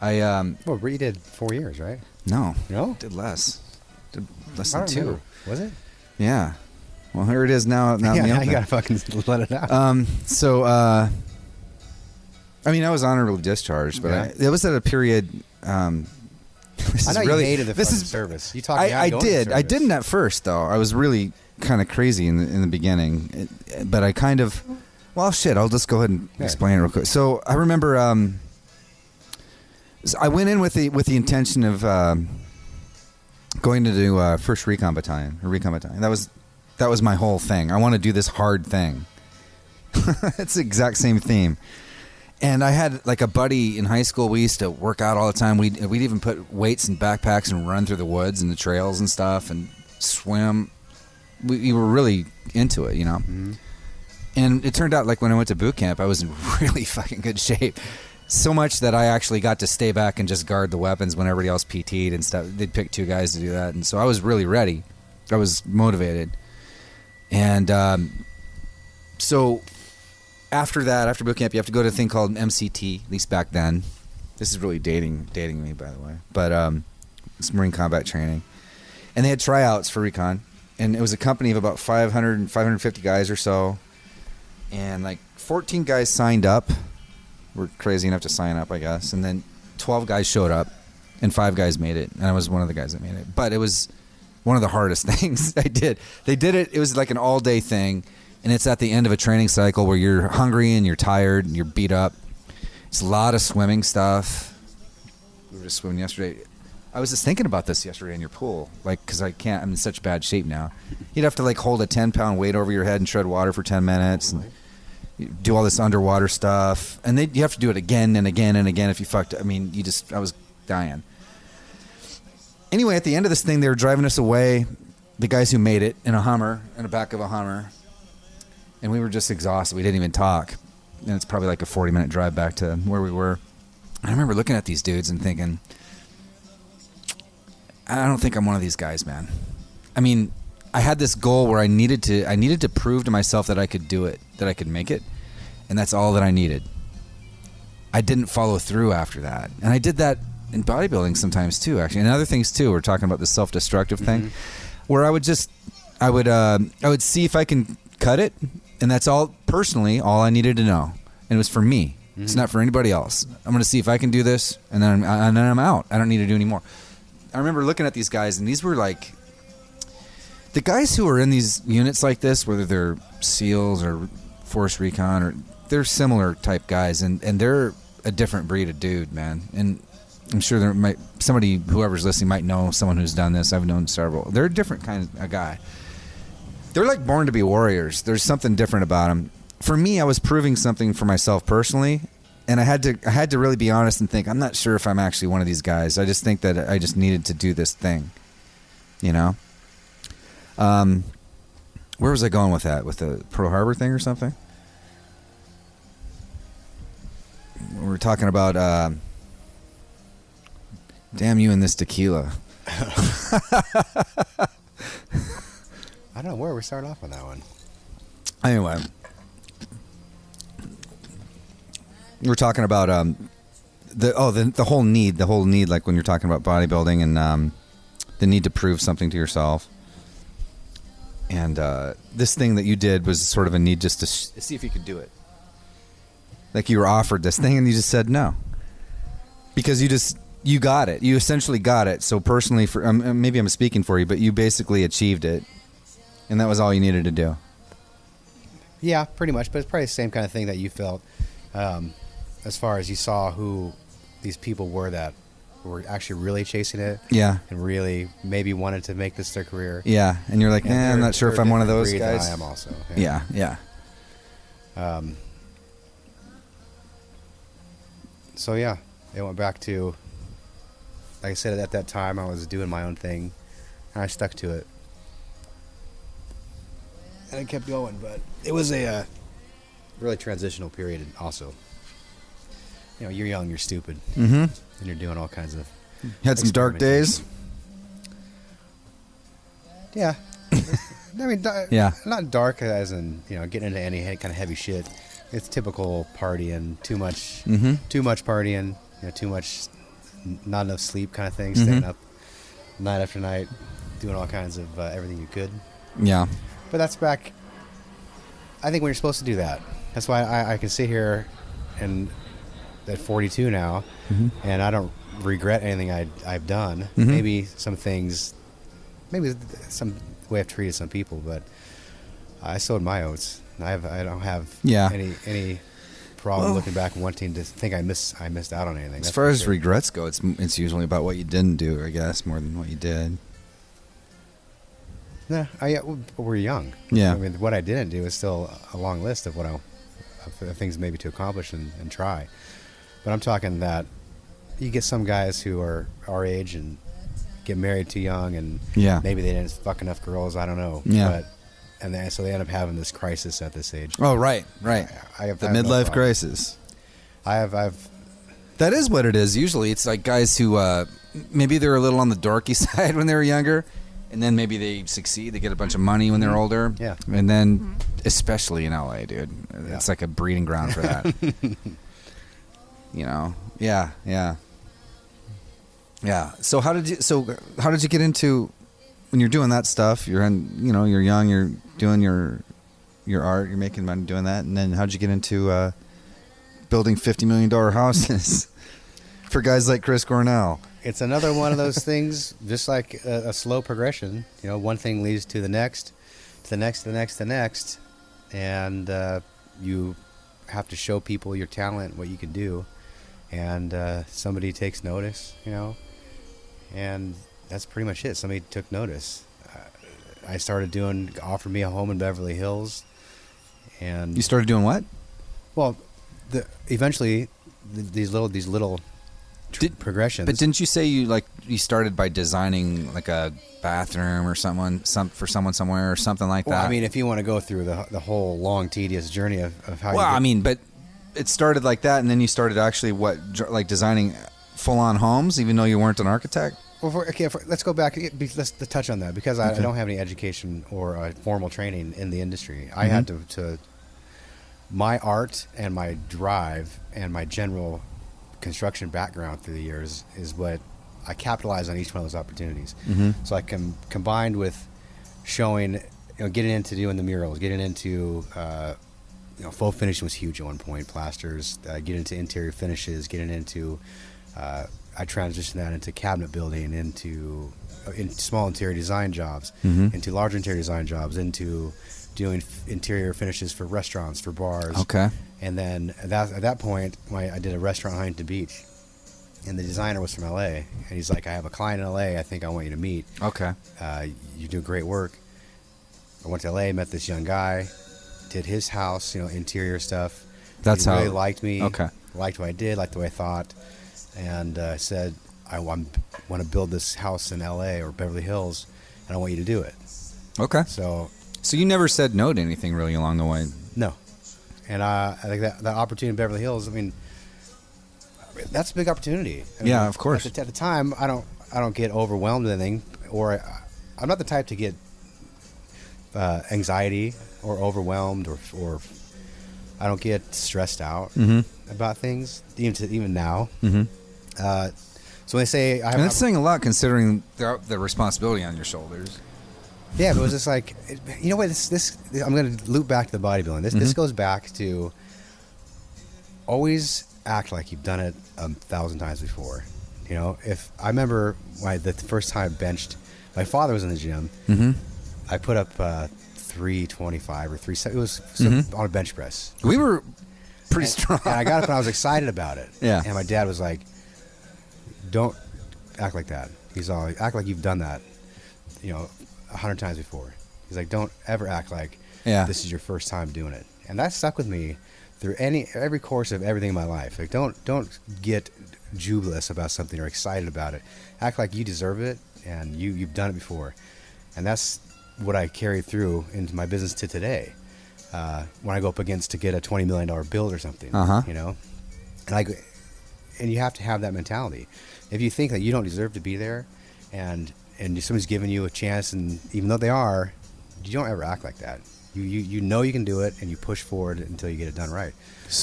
right. Well, you did 4 years, right? No. No? Did less. Did less I than don't 2. remember. Was it? Yeah. Well, here it is now. Now you gotta fucking let it out. I was honorably discharged, but it was at a period. I know you hated the service. You talked. I did. I didn't at first, though. I was really kind of crazy in the beginning, but I kind of. Well, shit. I'll just go ahead and explain it real quick. So I remember. I went in with the intention of going to do first recon battalion. That was my whole thing. I want to do this hard thing. It's the exact same theme. And I had like a buddy in high school. We used to work out all the time. We'd even put weights in backpacks and run through the woods and the trails and stuff and swim. We were really into it, Mm-hmm. And it turned out like when I went to boot camp, I was in really fucking good shape. So much that I actually got to stay back and just guard the weapons when everybody else PT'd and stuff. They'd pick 2 guys to do that. And so I was really ready. I was motivated. And so after boot camp, you have to go to a thing called MCT, at least back then. This is really dating me, by the way. But it's Marine Combat Training. And they had tryouts for recon. And it was a company of about 500, 550 guys or so. And like 14 guys signed up. Were crazy enough to sign up, I guess. And then 12 guys showed up. And 5 guys made it. And I was one of the guys that made it. But it was one of the hardest things I did. They did it. It was like an all-day thing. And it's at the end of a training cycle where you're hungry and you're tired and you're beat up. It's a lot of swimming stuff. We were just swimming yesterday. I was just thinking about this yesterday in your pool, like, because I'm in such bad shape now. You'd have to like hold a 10-pound weight over your head and tread water for 10 minutes and do all this underwater stuff. And you have to do it again and again and again if you fucked. I was dying. Anyway, at the end of this thing, they were driving us away, the guys who made it, in the back of a Hummer. And we were just exhausted. We didn't even talk. And it's probably like a 40-minute drive back to where we were. I remember looking at these dudes and thinking, I don't think I'm one of these guys, man. I mean, I had this goal where I needed to prove to myself that I could do it, that I could make it. And that's all that I needed. I didn't follow through after that. And I did that in bodybuilding sometimes too, actually. And other things too. We're talking about the self-destructive thing, where I would see if I can cut it. And that's all I needed to know. And it was for me. Mm-hmm. It's not for anybody else. I'm going to see if I can do this, and then I'm out. I don't need to do any more. I remember looking at these guys, and these were like the guys who are in these units like this, whether they're SEALs or Force Recon, or they're similar type guys, and they're a different breed of dude, man. And I'm sure whoever's listening might know someone who's done this. I've known several. They're a different kind of guy. They're like born to be warriors. There's something different about them. For me, I was proving something for myself personally, and I had to really be honest and think, I'm not sure if I'm actually one of these guys. I just think that I just needed to do this thing, Where was I going with that? With the Pearl Harbor thing or something? We were talking about, damn you and this tequila. I don't know where we started off on that one. Anyway, we're talking about the whole need, like when you're talking about bodybuilding and the need to prove something to yourself. And this thing that you did was sort of a need just to see if you could do it. Like you were offered this thing and you just said no. Because you got it. You essentially got it. So personally, for maybe I'm speaking for you, but you basically achieved it. And that was all you needed to do. Yeah, pretty much. But it's probably the same kind of thing that you felt as far as you saw who these people were that were actually really chasing it. Yeah. And really maybe wanted to make this their career. Yeah. And you're like, I'm not sure if I'm one of those guys. I am also. Yeah. So, yeah, it went back to, like I said, at that time I was doing my own thing. And I stuck to it. And I kept going, but it was a really transitional period also. You know, you're young, you're stupid. Mm-hmm. And you're doing all kinds of... You had some dark days? Yeah. I mean, yeah. Not dark as in, getting into any kind of heavy shit. It's typical partying, too much partying, too much, not enough sleep kind of thing, staying up night after night, doing all kinds of everything you could. Yeah. But that's back, I think when you're supposed to do that. That's why I can sit here and at 42 now, and I don't regret anything I've done. Maybe some things, maybe some way I've treated some people, but I sowed my oats. I don't have any problem looking back and wanting to think I missed out on anything. As far as regrets go, it's usually about what you didn't do, I guess, more than what you did. Nah, we're young. Yeah. I mean, what I didn't do is still a long list of of things maybe to accomplish and try. But I'm talking that you get some guys who are our age and get married too young, and maybe they didn't fuck enough girls. I don't know. Yeah. So they end up having this crisis at this age. Oh, right. I have the midlife crisis. That is what it is. Usually, it's like guys who maybe they're a little on the dorky side when they were younger, and then maybe they succeed. They get a bunch of money when they're older. Yeah. And then, especially in LA, dude, it's like a breeding ground for that. Yeah. So how did you get into when you're doing that stuff? You're you're young. You're doing your art. You're making money doing that. And then how'd you get into building $50 million houses for guys like Chris Cornell? It's another one of those things, just like a slow progression. One thing leads to the next, to the next, to the next, to the next, and you have to show people your talent, what you can do, and somebody takes notice, and that's pretty much it. Somebody took notice. I started offered me a home in Beverly Hills, and you started doing what? Well, eventually these little progressions. But didn't you say you started by designing like a bathroom or for someone somewhere or something like that? Well, I mean, if you want to go through the whole long, tedious journey of how. Well, I mean, but it started like that, and then you started actually designing full-on homes, even though you weren't an architect. Well, let's go back. Let's touch on that because I don't have any education or formal training in the industry. I had to my art and my drive and my general construction background through the years is what I capitalize on each one of those opportunities. So I combined with showing, getting into doing the murals, getting into faux finishing was huge at one point, plasters, getting into interior finishes, getting into I transitioned that into cabinet building, into small interior design jobs, into larger interior design jobs, into doing interior finishes for restaurants, for bars. Okay. And then at that point, I did a restaurant in Huntington Beach, and the designer was from LA, and he's like, I have a client in LA I think I want you to meet. Okay. You do great work. I went to LA, met this young guy, did his house, interior stuff. He really liked me. Okay. Liked what I did, liked the way I thought, and said, I want to build this house in LA or Beverly Hills, and I want you to do it. Okay. So you never said no to anything really along the way? No. And I think that opportunity in Beverly Hills, I mean, that's a big opportunity. Yeah, of course. At the time, I don't get overwhelmed with anything, or I'm not the type to get anxiety or overwhelmed or I don't get stressed out Mm-hmm. about things, even now. Mm-hmm. So when they say I have, And that's saying a lot considering the responsibility on your shoulders. yeah, but it was just like, you know what? This I'm going to loop back to the bodybuilding. This goes back to always act like you've done it 1,000 times before. You know, if I remember the first time I benched, my father was in the gym. Mm-hmm. I put up 325 or 370. It was on a bench press. We were pretty strong. And I got up and I was excited about it. Yeah. And my dad was like, "Don't act like that." He's all like, "Act like you've done that, 100 times before." He's like, "Don't ever act like this is your first time doing it." And that stuck with me through every course of everything in my life. Like, don't get jubilous about something or excited about it. Act like you deserve it and you've done it before. And that's what I carry through into my business to today. When I go up against to get a $20 million build or something, and you have to have that mentality. If you think that you don't deserve to be there, and somebody's giving you a chance, and even though they are, you don't ever act like that. You know you can do it, and you push forward until you get it done right.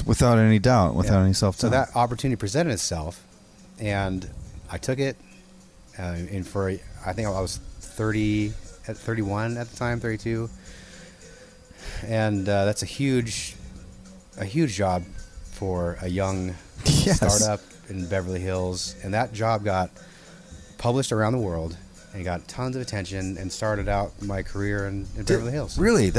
Without any doubt, without any self-doubt. So that opportunity presented itself, and I took it. And I think I was 31 at the time, 32, and that's a huge job for a young startup in Beverly Hills, and that job got published around the world and got tons of attention and started out my career in Beverly Hills. Really?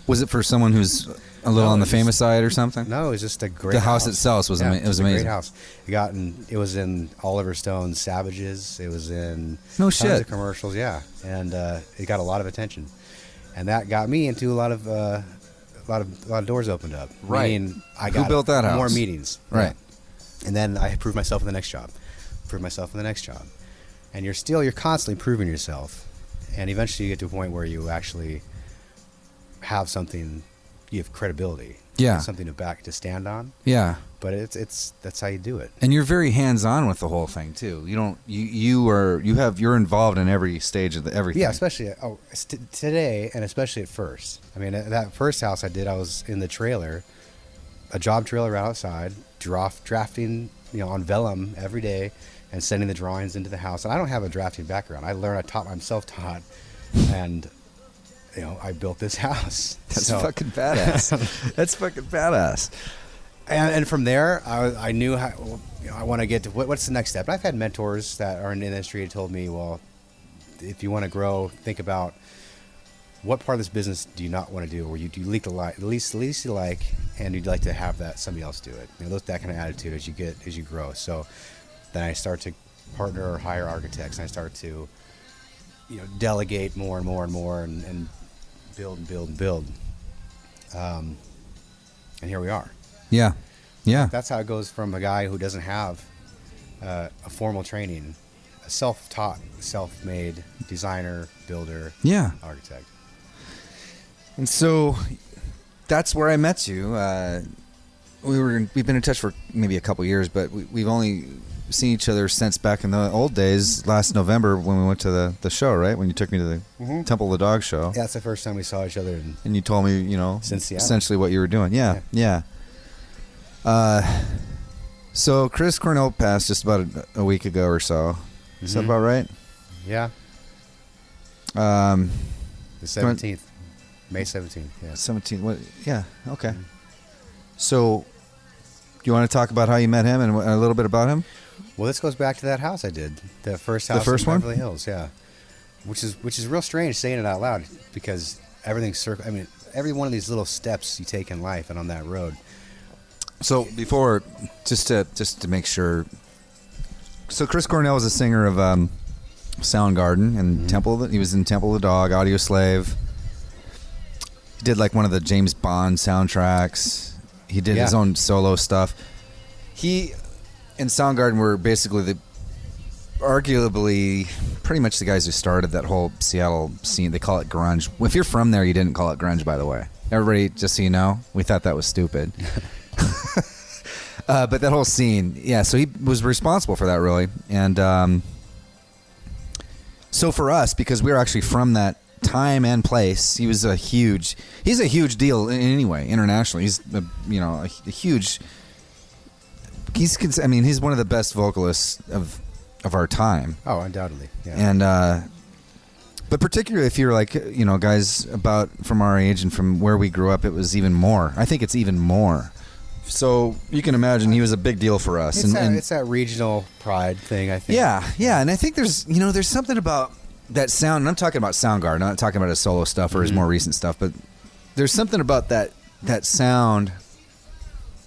Was it for someone who's a little on the famous side or something? No, it was just a great The house itself was it was a amazing. great house. It was in Oliver Stone's Savages. It was in No tons shit. of commercials, yeah, and it got a lot of attention, and that got me into a lot of doors opened up. Right. Meaning I got Who built that house? More meetings. Right. Yeah. And then I proved myself in the next job. And you're constantly proving yourself, and eventually you get to a point where you actually have something. You have credibility. Yeah. Something to stand on. Yeah. But that's how you do it. And you're very hands-on with the whole thing too. You're involved in every stage of everything. Yeah, especially today, and especially at first. I mean, at that first house I did, I was in the trailer, a job trailer right outside, drafting, on vellum every day, and sending the drawings into the house. And I don't have a drafting background. I'm self-taught, and I built this house. That's fucking badass. That's fucking badass. And from there, I knew how. I want to get to what's the next step. And I've had mentors that are in the industry who told me, well, if you want to grow, think about what part of this business do you not want to do, or you do least you like, and you'd like to have that somebody else do it. That kind of attitude as you grow. So then I start to partner or hire architects, and I start to delegate more and more and more, and build and build and build. And here we are. Yeah. Yeah. That's how it goes from a guy who doesn't have a formal training, a self-taught, self-made designer, builder, Yeah. architect. And so that's where I met you. We've been in touch for maybe a couple years, but we've only seen each other since back in the old days, last November when we went to the show, right? When you took me to the Temple of the Dog show. Yeah, that's the first time we saw each other. And you told me, Since Seattle. essentially what you were doing. Yeah. So Chris Cornell passed just about a week ago or so. Is that about right? Yeah. The 17th. May 17th, yeah. 17th. What? Yeah, okay. So do you want to talk about how you met him and a little bit about him? Well, this goes back to that house I did. The first house first in one? Beverly Hills, yeah. Which is real strange saying it out loud, because everything's every one of these little steps you take in life and on that road. So before, just to make sure, so Chris Cornell was a singer of Soundgarden and he was in Temple of the Dog, Audioslave. He did like one of the James Bond soundtracks. He did his own solo stuff. He and Soundgarden were basically arguably pretty much the guys who started that whole Seattle scene. They call it grunge. If you're from there, you didn't call it grunge, by the way. Everybody, just so you know, we thought that was stupid. But that whole scene, yeah, so he was responsible for that, really. And so for us, because we were actually from that time and place. He's a huge deal anyway, internationally. He's a huge. He's one of the best vocalists of our time. Oh, undoubtedly. Yeah. And but particularly if you're like, guys about from our age and from where we grew up, it was even more. I think it's even more. So you can imagine he was a big deal for us. It's that regional pride thing, I think. Yeah, and I think there's something about that sound. And I'm talking about Soundgarden. I'm not talking about his solo stuff or his more recent stuff, but there's something about that sound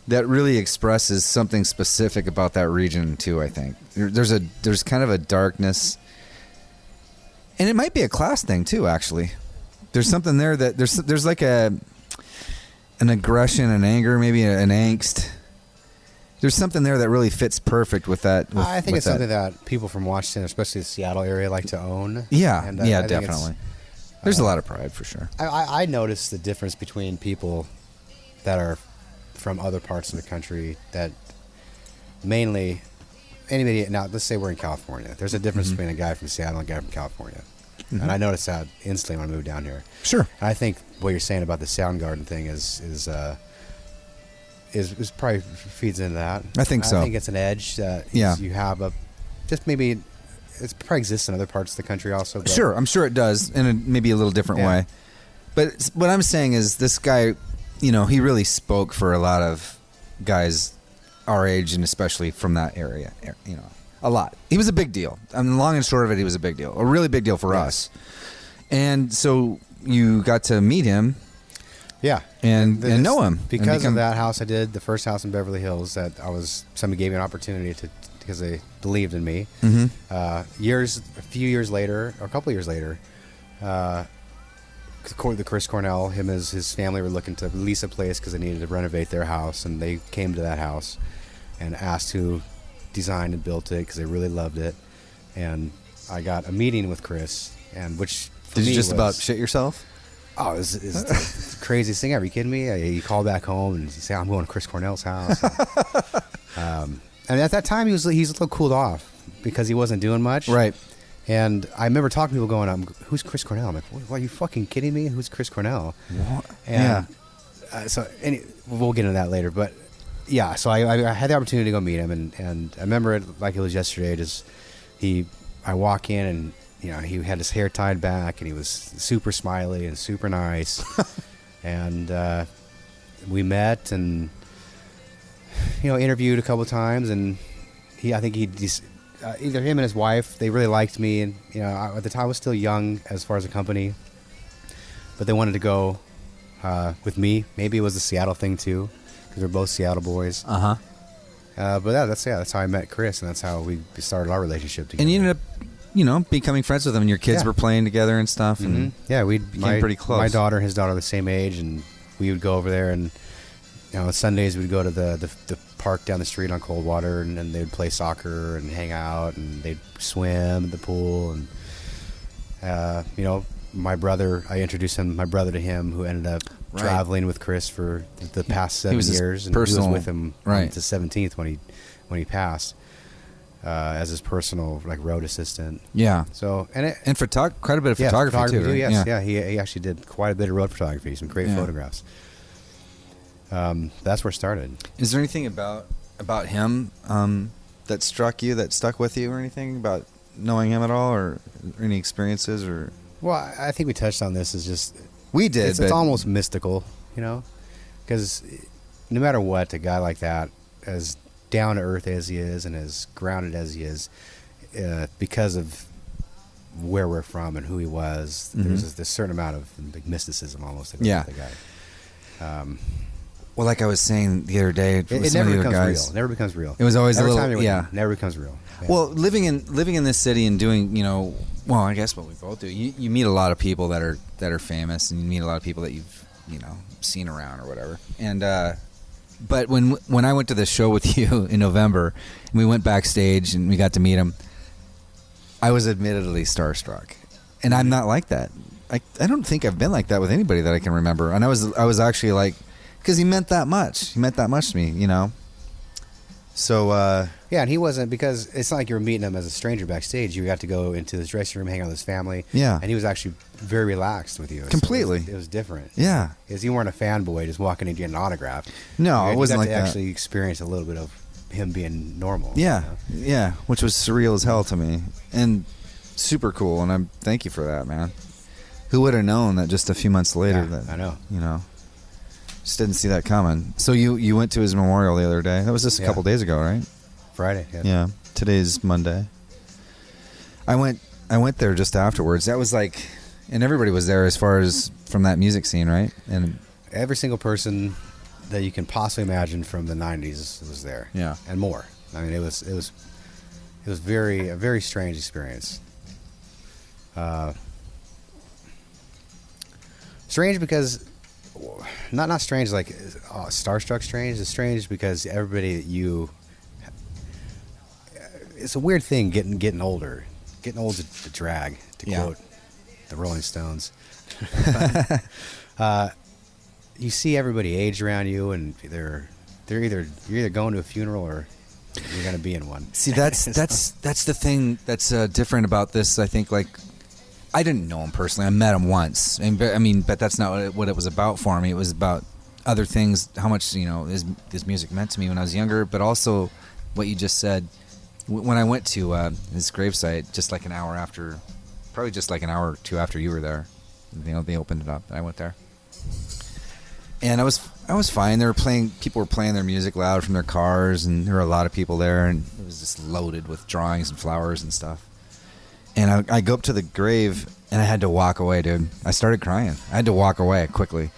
that really expresses something specific about that region too. I think there's kind of a darkness. And it might be a class thing too, actually. There's something there that there's like an aggression, an anger, maybe an angst. There's something there that really fits perfect with that. I think it's something that people from Washington, especially the Seattle area, like to own. Yeah, and, yeah, definitely. There's a lot of pride for sure. I noticed the difference between people that are from other parts of the country that mainly... Anybody now? Let's say we're in California. There's a difference between a guy from Seattle and a guy from California, and I noticed that instantly when I moved down here. Sure. And I think what you're saying about the Soundgarden thing is probably feeds into that. I think so. I think it's an edge that you have just maybe it probably exists in other parts of the country also. But sure, I'm sure it does, in maybe a little different way. But what I'm saying is this guy, he really spoke for a lot of guys our age, and especially from that area, a lot. He was a big deal. Long and short of it, he was a big deal, a really big deal for us. And so you got to meet him, and know him because of that house I did, the first house in Beverly Hills that somebody gave me an opportunity because they believed in me. A few years later, or a couple of years later, the Chris Cornell, him and his family were looking to lease a place because they needed to renovate their house, and they came to that house and asked who designed and built it because they really loved it. And I got a meeting with Kris, and which for did me you just was, about shit yourself? Oh, it's the craziest thing ever. Are you kidding me? He called back home and he said, "I'm going to Chris Cornell's house." And at that time, he's a little cooled off because he wasn't doing much. Right. And I remember talking to people going, "Who's Chris Cornell?" I'm like, "What, are you fucking kidding me? Who's Chris Cornell?" What? And, we'll get into that later. But yeah, so I had the opportunity to go meet him, and I remember it like it was yesterday. I walk in and he had his hair tied back, and he was super smiley and super nice, and we met and interviewed a couple of times, and either him and his wife, they really liked me, and at the time I was still young as far as a company, but they wanted to go with me. Maybe it was the Seattle thing too, because we're both Seattle boys. But that's how I met Kris, and that's how we started our relationship together. And you ended up, becoming friends with him, and your kids were playing together and stuff. And we became pretty close. My daughter and his daughter are the same age, and we would go over there, and Sundays we'd go to the park down the street on Coldwater, and then they'd play soccer and hang out, and they'd swim at the pool, and my brother, I introduced my brother to him, who ended up traveling with Kris for the past 7 years, and he was with him to 17th when he passed as his personal road assistant. Yeah. So quite a bit of photography too. Right? Yes. Yeah. He actually did quite a bit of road photography, some great photographs. That's where it started. Is there anything about him that struck you, that stuck with you, or anything about knowing him at all, or any experiences, or? Well, I think we touched on this. Is just we did. It's almost mystical, because no matter what, a guy like that, as down to earth as he is and as grounded as he is, because of where we're from and who he was, there's this certain amount of mysticism almost about the guy. Well, like I was saying the other day, it never becomes real. It never becomes real. It was always every a little, time it never becomes real. Yeah. Well, living in this city and doing, I guess what we both do. You meet a lot of people that are famous, and you meet a lot of people that you've seen around or whatever. And but when I went to the show with you in November, and we went backstage and we got to meet him, I was admittedly starstruck, and I'm not like that. I don't think I've been like that with anybody that I can remember. And I was actually like, because he meant that much. He meant that much to me, So Yeah, and he wasn't, because it's not like you were meeting him as a stranger backstage. You got to go into his dressing room, hang out with his family. Yeah. And he was actually very relaxed with you. Completely. So it was different. yeah. Because you weren't a fanboy just walking in to get an autograph. No, it wasn't you like got to that. actually experience a little bit of him being normal. Yeah, you know? yeah, which was surreal as hell to me, and super cool. And I'm thank you for that, man. Who would have known that just a few months later? Yeah, that I know. You know, just didn't see that coming. So you went to his memorial the other day. That was just a Yeah. couple days ago, right? Friday. Yeah. Yeah. Today's Monday. I went there just afterwards. That was like, and everybody was there as far as from that music scene, right? And Every single person that you can possibly imagine from the 90s was there. Yeah. And more. I mean, it was a very strange experience. Strange because not strange like starstruck strange. It's strange because everybody that you, it's a weird thing getting older. Getting old to drag, to Yeah. quote the Rolling Stones. You see everybody age around you, and you're either going to a funeral or you're going to be in one. see, that's the thing that's different about this. I think, like, I didn't know him personally. I met him once, but that's not what it was about for me. It was about other things, how much his music meant to me when I was younger, but also what you just said. When I went to his gravesite, just like an hour after, probably just like an hour or two after you were there, they opened it up, and I went there, and I was fine. People were playing their music loud from their cars, and there were a lot of people there, and it was just loaded with drawings and flowers and stuff. And I go up to the grave, and I had to walk away, dude. I started crying. I had to walk away quickly,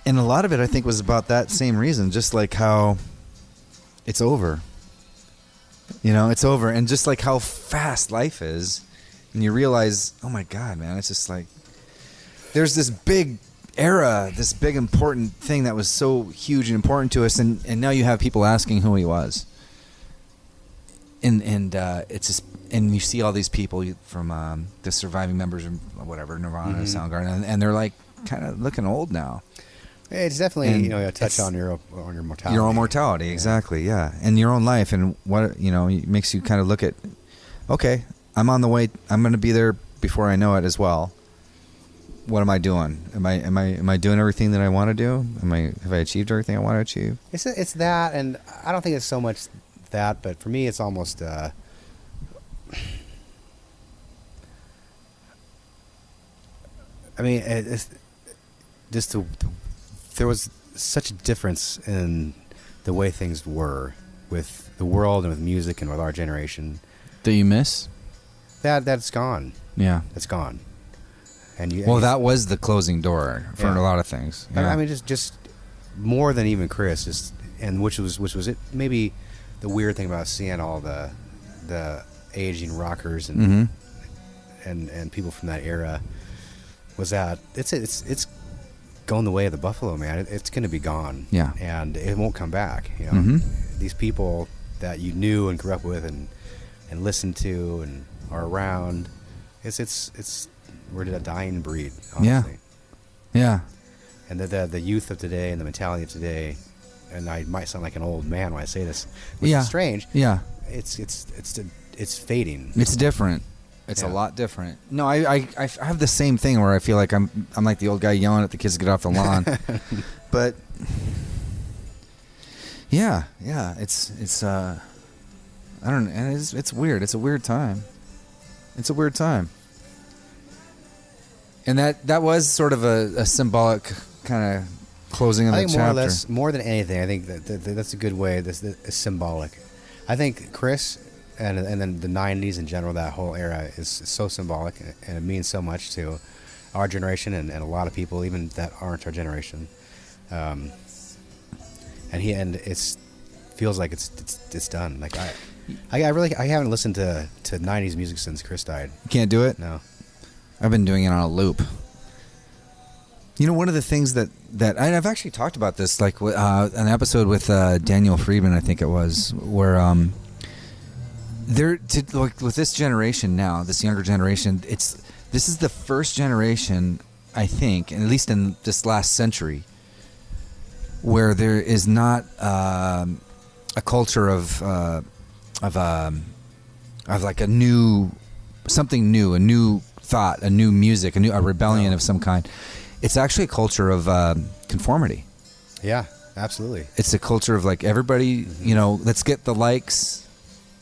and a lot of it, I think, was about that same reason, just like how it's over. It's over, and just like how fast life is, and you realize, oh my God, man, it's just like there's this big era, this big important thing that was so huge and important to us, and now you have people asking who he was, and it's just, and you see all these people from the surviving members of whatever, Nirvana, Soundgarden, and they're like kind of looking old now. It's definitely And a touch on your mortality. Your own mortality, exactly, yeah. And your own life, and what, it makes you kind of look at, okay, I'm on the way, I'm going to be there before I know it as well. What am I doing? Am I doing everything that I want to do? Have I achieved everything I want to achieve? It's that, and I don't think it's so much that, but for me, it's almost it's just there was such a difference in the way things were with the world and with music and with our generation. That you miss? That's gone. Yeah. It's gone. And that was the closing door for a lot of things. Yeah. I mean, just more than even Chris, which was it? Maybe the weird thing about seeing all the aging rockers and and people from that era was that it's going the way of the buffalo, man. It's going to be gone. Yeah. And it won't come back. These people that you knew and grew up with and listened to and are around, it's we're a dying breed, honestly. Yeah. And the youth of today and the mentality of today, and I might sound like an old man when I say this, which is strange. Yeah. It's fading. It's different. It's a lot different. No, I have the same thing where I feel like I'm like the old guy yelling at the kids to get off the lawn. But yeah, it's I don't know, and it's weird. It's a weird time. It's a weird time. And that was sort of a symbolic kind of closing of the chapter. More or less, more than anything, I think that's a good way. This is symbolic. I think Kris and then the 90s in general, that whole era is so symbolic, and it means so much to our generation and a lot of people even that aren't our generation. And it feels like it's done. Like I haven't listened to 90s music since Kris died. You can't do it? No. I've been doing it on a loop. One of the things that I've actually talked about this, like an episode with Daniel Friedman, I think it was, where with this generation now, this younger generation, this is the first generation, I think, and at least in this last century, where there is not a culture of like something new, a new thought, a new music, a rebellion of some kind. It's actually a culture of conformity. Yeah, absolutely. It's a culture of like everybody, let's get the likes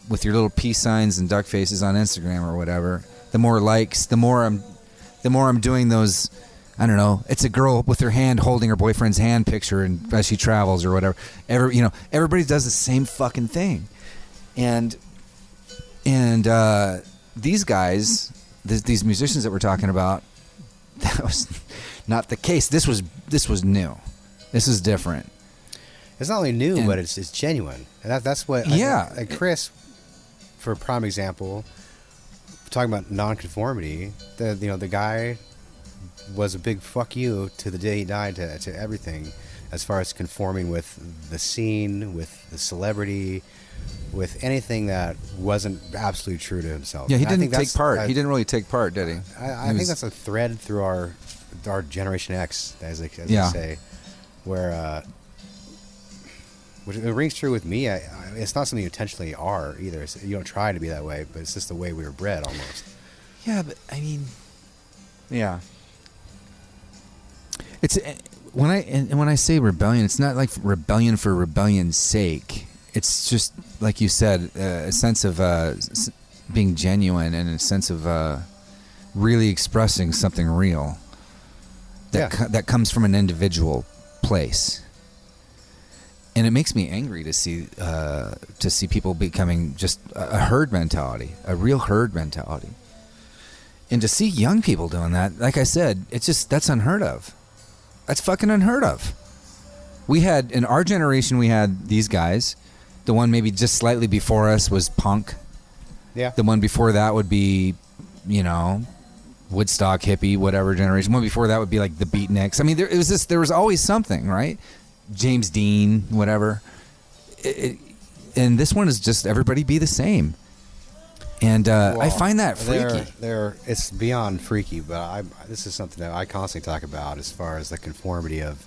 with your little peace signs and duck faces on Instagram or whatever. The more likes, the more I'm doing those. I don't know. It's a girl with her hand holding her boyfriend's hand picture, and as she travels or whatever. Everybody does the same fucking thing, and these guys, these musicians that we're talking about, that was not the case. This was new. This is different. It's not only new, but it's genuine, and that's what. Yeah, like Kris, for a prime example, talking about nonconformity. The guy was a big fuck you to the day he died to everything, as far as conforming with the scene, with the celebrity, with anything that wasn't absolutely true to himself. Yeah, he didn't take part. He didn't really take part, did he? I think that's a thread through our Generation X, as they say, where which it rings true with me. It's not something you intentionally are either. You don't try to be that way, but it's just the way we were bred almost. Yeah, but I mean, yeah. It's when I say rebellion, it's not like rebellion for rebellion's sake. It's just like you said, a sense of being genuine and a sense of really expressing something real that comes from an individual place. And it makes me angry to see people becoming just a herd mentality, a real herd mentality, and to see young people doing that. Like I said, that's unheard of. That's fucking unheard of. In our generation, we had these guys. The one maybe just slightly before us was punk. Yeah. The one before that would be, Woodstock, hippie, whatever generation. One before that would be like the Beatniks. I mean, there was always something, right? James Dean, whatever. And this one is just everybody be the same. And I find that freaky. It's beyond freaky, but this is something that I constantly talk about as far as the conformity of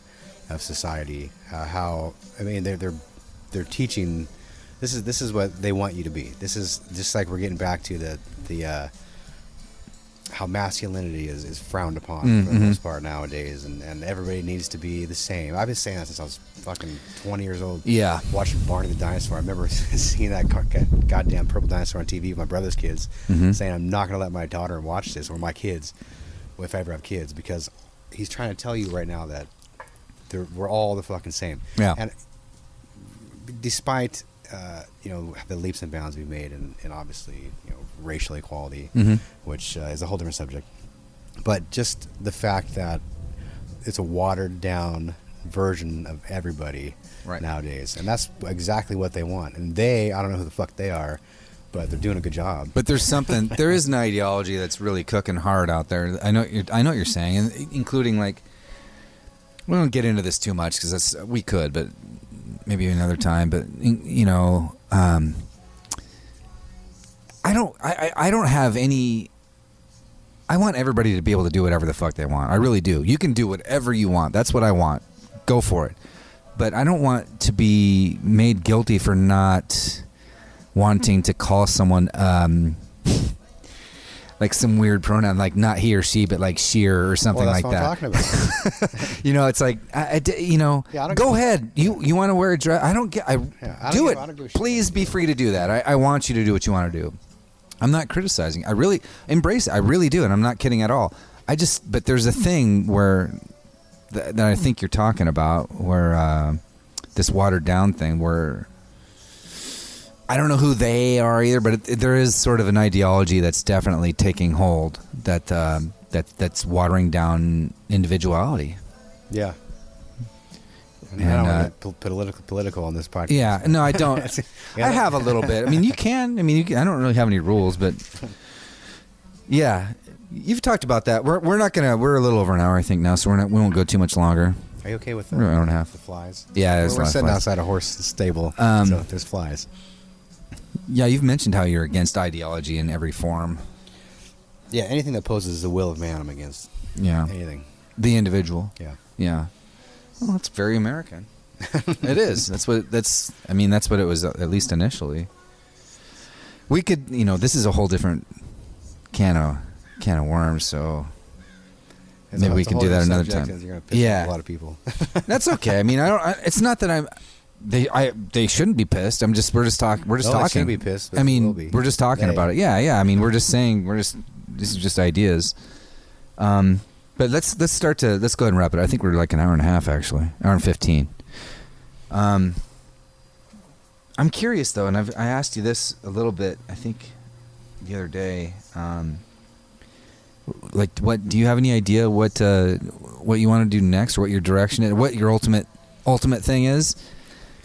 society. They're teaching. This is what they want you to be. This is just like we're getting back to the how masculinity is frowned upon for the most part nowadays, and everybody needs to be the same. I've been saying that since I was fucking 20 years old. Yeah. Watching Barney the Dinosaur. I remember seeing that goddamn purple dinosaur on TV with my brother's kids, saying I'm not going to let my daughter watch this, or my kids, if I ever have kids, because he's trying to tell you right now that we're all the fucking same. Yeah. And despite the leaps and bounds we've made, and obviously racial equality, which is a whole different subject, but just the fact that it's a watered down version of everybody nowadays, and that's exactly what they want. And I don't know who the fuck they are, but they're doing a good job. But there is an ideology that's really cooking hard out there. I know what you're saying, and including like, we don't get into this too much because we could, but maybe another time. But I don't have any. I want everybody to be able to do whatever the fuck they want. I really do. You can do whatever you want. That's what I want. Go for it. But I don't want to be made guilty for not wanting to call someone like some weird pronoun, like not he or she, but like sheer or something like that. That's what I'm talking about. It's like, go ahead. You want to wear a dress? I don't get. Do it. Please be free to do that. I want you to do what you want to do. I'm not criticizing. I really embrace it. I really do, and I'm not kidding at all. But there's a thing where that I think you're talking about, where this watered down thing, where I don't know who they are either, but there is sort of an ideology that's definitely taking hold that's watering down individuality. Yeah. And I don't want to get political on this podcast. Yeah, no, I don't. I have a little bit. I mean, you can. I mean, I don't really have any rules, but yeah, you've talked about that. We're not gonna. We're a little over an hour, I think, now, so we won't go too much longer. Are you okay with the flies? Yeah, we're sitting outside a horse stable, so there's flies. Yeah, you've mentioned how you're against ideology in every form. Yeah, anything that poses the will of man, I'm against. Yeah, anything. The individual. Yeah. Yeah. Well, that's very American. It is. That's what it was, at least initially. We could, this is a whole different can of worms, so maybe we can do that another time. You're going to piss off a lot of people. That's okay. I mean, it's not that they shouldn't be pissed. We're just talking. They shouldn't be pissed. But we're just talking about it. Yeah. I mean, we're just saying, this is just ideas. But let's go ahead and wrap it. I think we're like an hour and a half, actually, hour and 15. I'm curious though, and I asked you this a little bit, I think, the other day. What do you have any idea what you want to do next, or what your direction is, what your ultimate thing is?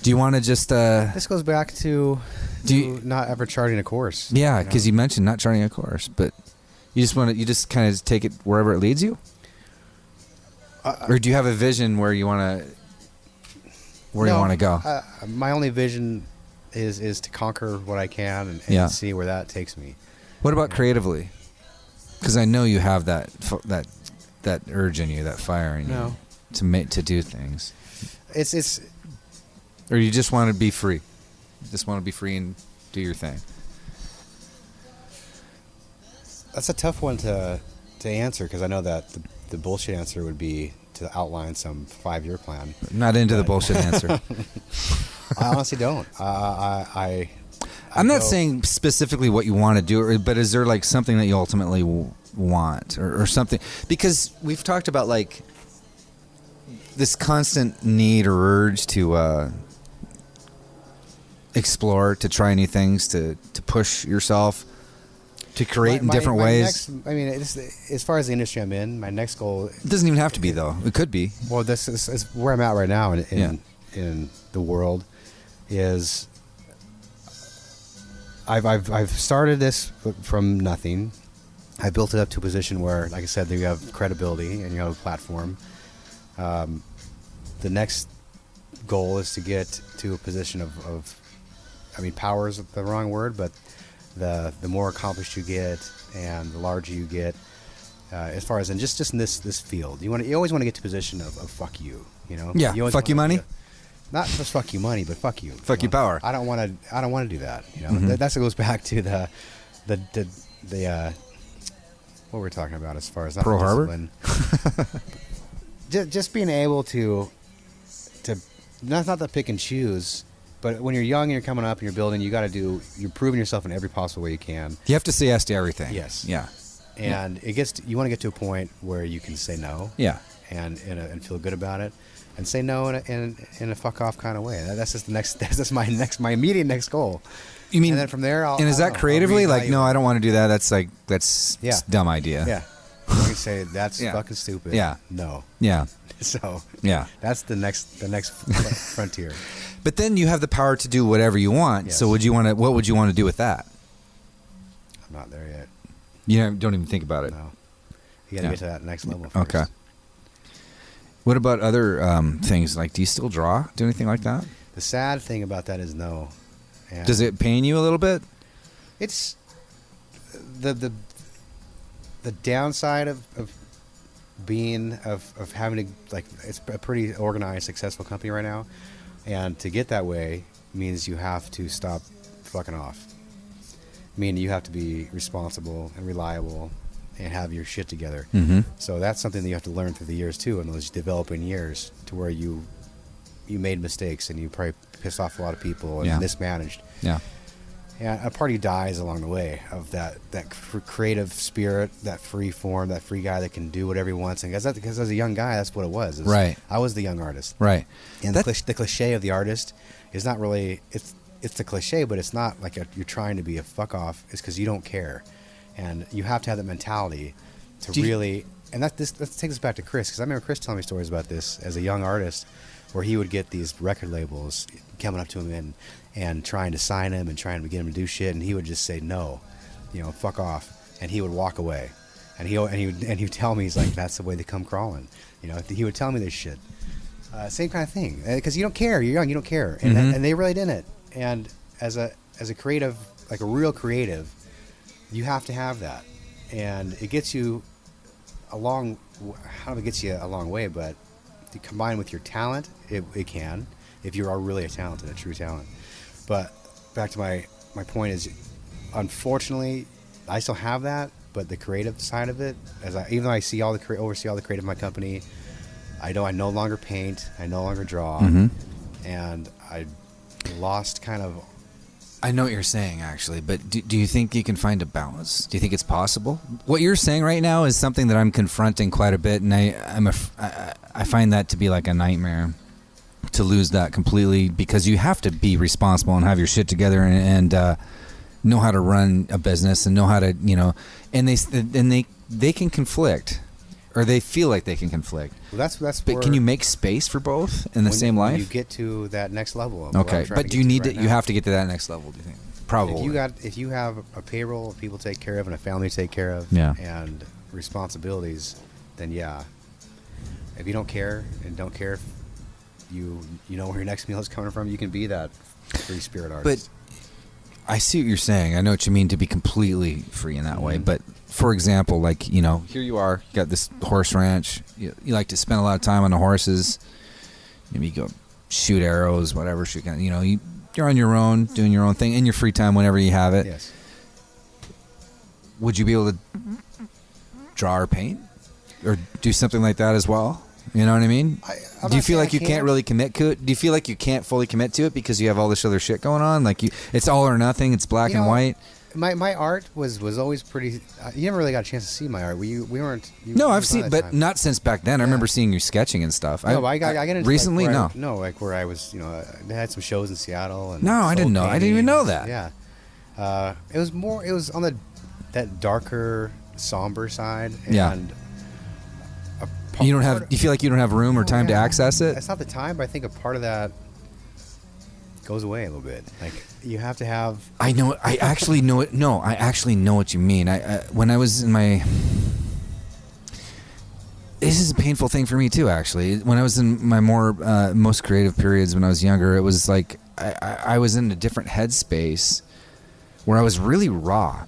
Do you want to just? This goes back to not ever charting a course. Yeah, because you mentioned not charting a course, but you just kind of take it wherever it leads you. Or do you have a vision where you want to go? My only vision is to conquer what I can and see where that takes me. What about creatively? Because I know you have that urge in you, that fire in you to do things. It's. Or you just want to be free. You just want to be free and do your thing. That's a tough one to answer, because I know that the bullshit answer would be to outline some 5-year plan. Not into the bullshit answer. I honestly don't. I'm not saying specifically what you want to do, but is there like something that you ultimately want or something? Because we've talked about like this constant need or urge to explore, to try new things, to push yourself, to create in different ways. As far as the industry I'm in, my next goal... It doesn't even have to be, though. It could be. Well, this is where I'm at right now in the world. Is I've started this from nothing. I built it up to a position where, like I said, you have credibility and you have a platform. The next goal is to get to a position of power is the wrong word, but the more accomplished you get and the larger you get, as far as in just in this field, you always want to get to a position of fuck you, Yeah, you fuck you money. Not just fuck you money, but fuck you. Fuck you power. I don't want to do that. Mm-hmm. That's what goes back to the what we're talking about as far as Pearl Harbor. just being able to not the pick and choose. But when you're young and you're coming up and you're building, you're proving yourself in every possible way you can. You have to say yes to everything. Yes. Yeah. And you want to get to a point where you can say no. Yeah. And feel good about it, and say no in a fuck off kind of way. That's just that's my immediate next goal. You mean? And then from there, is that creatively? Like, no, I don't want to do that. That's a dumb idea. Yeah. You can say that's fucking stupid. Yeah. No. Yeah. So. Yeah. That's the next frontier. But then you have the power to do whatever you want. Yes. So what would you want to do with that? I'm not there yet. You don't even think about it. No. You got to get to that next level first. Okay. What about other things? Like, do you still draw? Do anything like that? The sad thing about that is no. And does it pain you a little bit? It's the downside of being of having to, like, it's a pretty organized, successful company right now. And to get that way means you have to stop fucking off. Meaning you have to be responsible and reliable and have your shit together. Mm-hmm. So that's something that you have to learn through the years too, in those developing years, to where you made mistakes and you probably pissed off a lot of people and mismanaged. Yeah. And a party dies along the way of that creative spirit, that free form, that free guy that can do whatever he wants. And because as a young guy, that's what it was. Right. I was the young artist. Right. And the cliche of the artist is not really, it's the cliche, but it's not like you're trying to be a fuck off. It's because you don't care. And you have to have that mentality to really, and that takes us back to Kris, because I remember Kris telling me stories about this as a young artist, where he would get these record labels coming up to him and trying to sign him and trying to get him to do shit, and he would just say no, fuck off, and he would walk away, and he would tell me, he's like, that's the way they come crawling, he would tell me this shit, same kind of thing, because you don't care, you're young, you don't care, and and they really didn't, and as a creative, like a real creative, you have to have that, and it gets you a long way, but to combine with your talent, it can. if you are really a true talent. But back to my point is, unfortunately, I still have that, but the creative side of it, even though I oversee all the creative of my company, I know I no longer paint, I no longer draw, and I lost kind of. I know what you're saying, actually, but do you think you can find a balance? Do you think it's possible? What you're saying right now is something that I'm confronting quite a bit, and I find that to be like a nightmare, to lose that completely, because you have to be responsible and have your shit together and know how to run a business and know how to, and they can conflict, or they feel like they can conflict. Well, that's. But can you make space for both in the same life? When you get to that next level. Okay, but do you need to? You have to get to that next level. Do you think? Probably. If you have a payroll people take care of and a family to take care of, and responsibilities, then yeah. If you don't care and don't care if you know where your next meal is coming from, you can be that free spirit artist. But I see what you're saying. I know what you mean to be completely free in that way. But for example, like, here you are, you got this horse ranch. You like to spend a lot of time on the horses. Maybe you go shoot arrows, whatever. You're on your own, doing your own thing in your free time whenever you have it. Yes. Would you be able to draw or paint? Or do something like that as well? You know what I mean? Do you feel like you can't really commit to it? Do you feel like you can't fully commit to it because you have all this other shit going on? Like it's all or nothing. It's black and white. My art was always pretty. You never really got a chance to see my art. We weren't. No, I've seen, but not since back then. I remember seeing you sketching and stuff. No, I got into recently. Where I was. They had some shows in Seattle. And no, I didn't know. I didn't even know that. Yeah, it was more. It was on that darker, somber side. And you don't have. You feel like you don't have room or time to access it. It's not the time, but I think a part of that goes away a little bit. Like you have to have. I know. I actually know it. No, I actually know what you mean. When I was in my. This is a painful thing for me too. Actually, when I was in my most creative periods when I was younger, it was like I was in a different headspace where I was really raw.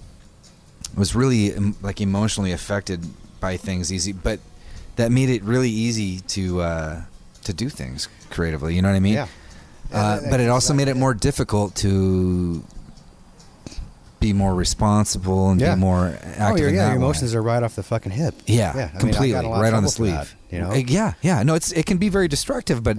I was really like emotionally affected by things easy, but that made it really easy to do things creatively. You know what I mean? Yeah. But it also made it more difficult to be more responsible and be more active. Your emotions are right off the fucking hip. Yeah, completely right on the sleeve. Yeah. No, it can be very destructive, but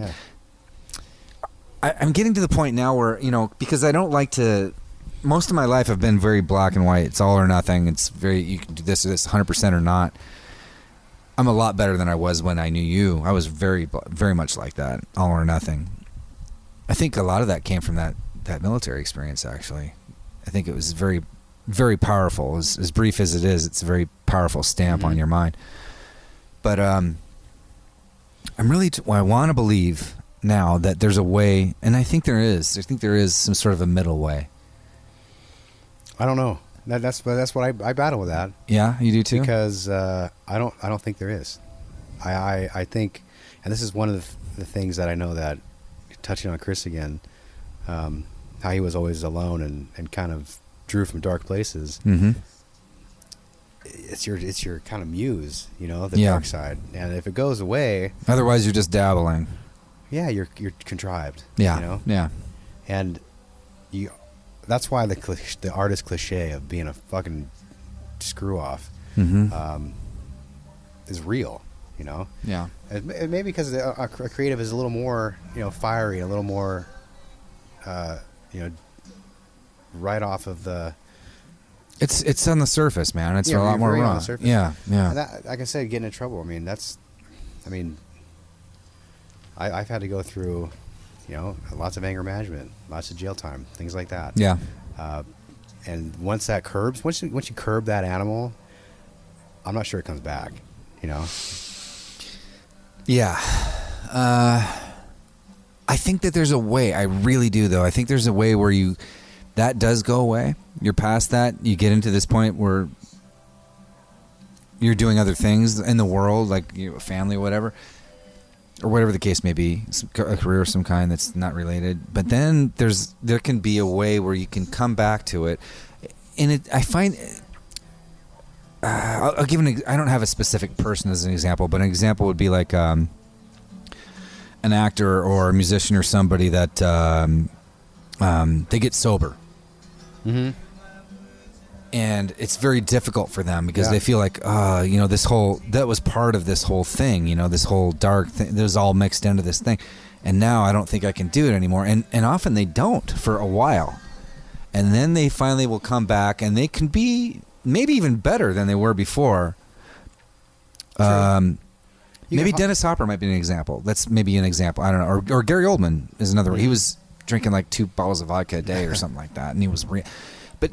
I'm getting to the point now where because I don't like to. Most of my life I've been very black and white. It's all or nothing. It's very you can do this 100% or not. I'm a lot better than I was when I knew you. I was very, very much like that, all or nothing. I think a lot of that came from that military experience, actually. I think it was very, very powerful. As brief as it is, it's a very powerful stamp on your mind. But I want to believe now that there's a way, and I think there is. I think there is some sort of a middle way. I don't know. That's what I battle with that. Yeah, you do too. Because I don't think there is. I think, and this is one of the things that I know that, touching on Kris again, how he was always alone and kind of drew from dark places. Mm-hmm. It's your kind of muse, the dark side. And if it goes away, otherwise you're just dabbling. Yeah, you're contrived. Yeah, yeah. And that's why the artist cliche of being a fucking screw off is real, Yeah. It may be because a creative is a little more, fiery, a little more, right off of the. It's on the surface, man. It's a lot more raw. Yeah, yeah. And that, like I said, getting in trouble. I've had to go through. Lots of anger management, lots of jail time, things like that. Yeah. And once that curbs, once you curb that animal, I'm not sure it comes back. Yeah. I think that there's a way. I really do, though. I think there's a way where that does go away. You're past that. You get into this point where you're doing other things in the world, like a family or whatever. Or whatever the case may be, a career of some kind that's not related. But then there can be a way where you can come back to it, and I find I'll give I don't have a specific person as an example, but an example would be like an actor or a musician or somebody that they get sober. Mm-hmm. And it's very difficult for them because Yeah. they feel like, that was part of this whole thing, this whole dark thing that was all mixed into this thing. And now I don't think I can do it anymore. And often they don't for a while. And then they finally will come back and they can be maybe even better than they were before. Maybe Dennis Hopper might be an example. That's maybe an example. I don't know. Or Gary Oldman is another one. He was drinking like 2 bottles of vodka a day or something like that. And he was but,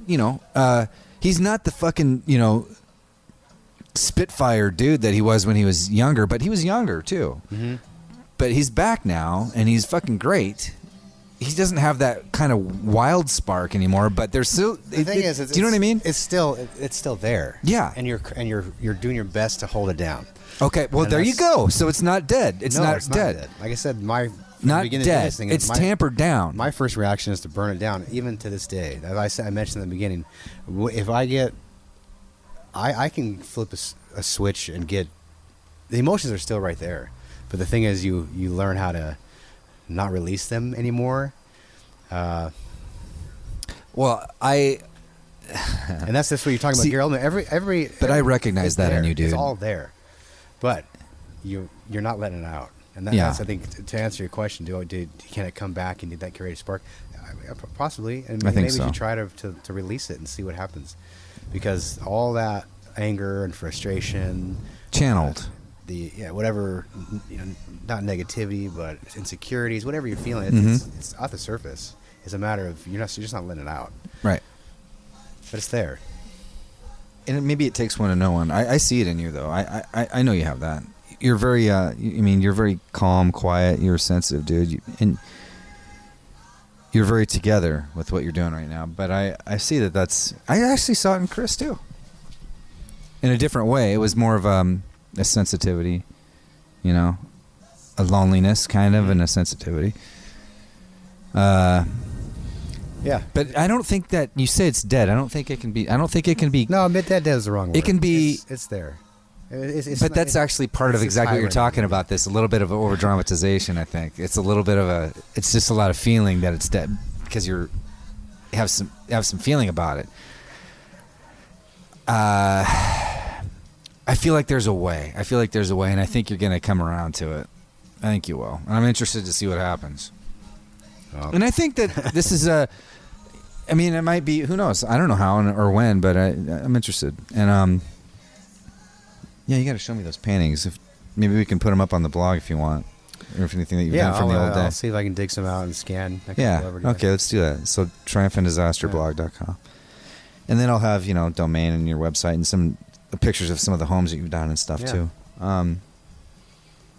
he's not the fucking, Spitfire dude that he was when he was younger, but he was younger too. Mm-hmm. But he's back now and he's fucking great. He doesn't have that kind of wild spark anymore, but there's still. The thing is, do you know what I mean? It's still there. Yeah, and you're doing your best to hold it down. Okay, well there you go. So it's not dead. It's No, not it's dead. Not dead. Like I said, my not beginning dead. To this thing, It's tampered down. My first reaction is to burn it down, even to this day. As I mentioned in the beginning, if I get, I can flip a switch and get, the emotions are still right there, but the thing is, you learn how to not release them anymore. Well, and that's what you're talking about, Gary Oldman. But I recognize that in you, dude. It's all there, but you're not letting it out. And that's, I think, to answer your question, can it come back and did that create a spark? Possibly, and I think maybe so. you should try to release it and see what happens, because all that anger and frustration, channeled, whatever, not negativity, but insecurities, whatever you're feeling, it's off the surface. It's a matter of you're just not letting it out, right? But it's there. And maybe it takes one to know one. I see it in you, though. I know you have that. You're very, you're very calm, quiet. You're sensitive, dude. And you're very together with what you're doing right now. But I see that's. I actually saw it in Kris too. In a different way, it was more of a sensitivity, a loneliness kind of, and a sensitivity. Yeah, but I don't think that you say it's dead. I don't think it can be. No, admit that dead is the wrong word. It can be. It's there. But that's actually part of exactly what you're talking about. This a little bit of over dramatization. I think it's a little bit of it's just a lot of feeling that it's dead because you have some feeling about it. I feel like there's a way. And I think you're going to come around to it. I think you will. And I'm interested to see what happens. Oh. And I think that this is it might be. Who knows? I don't know how or when, but I'm interested. And yeah, you got to show me those paintings. Maybe we can put them up on the blog if you want, or if anything that you've done from the old day. I'll see if I can dig some out and scan. Okay, let's do that. So triumphantdisasterblog.com, and then I'll have Domaen and your website and some pictures of some of the homes that you've done and stuff too.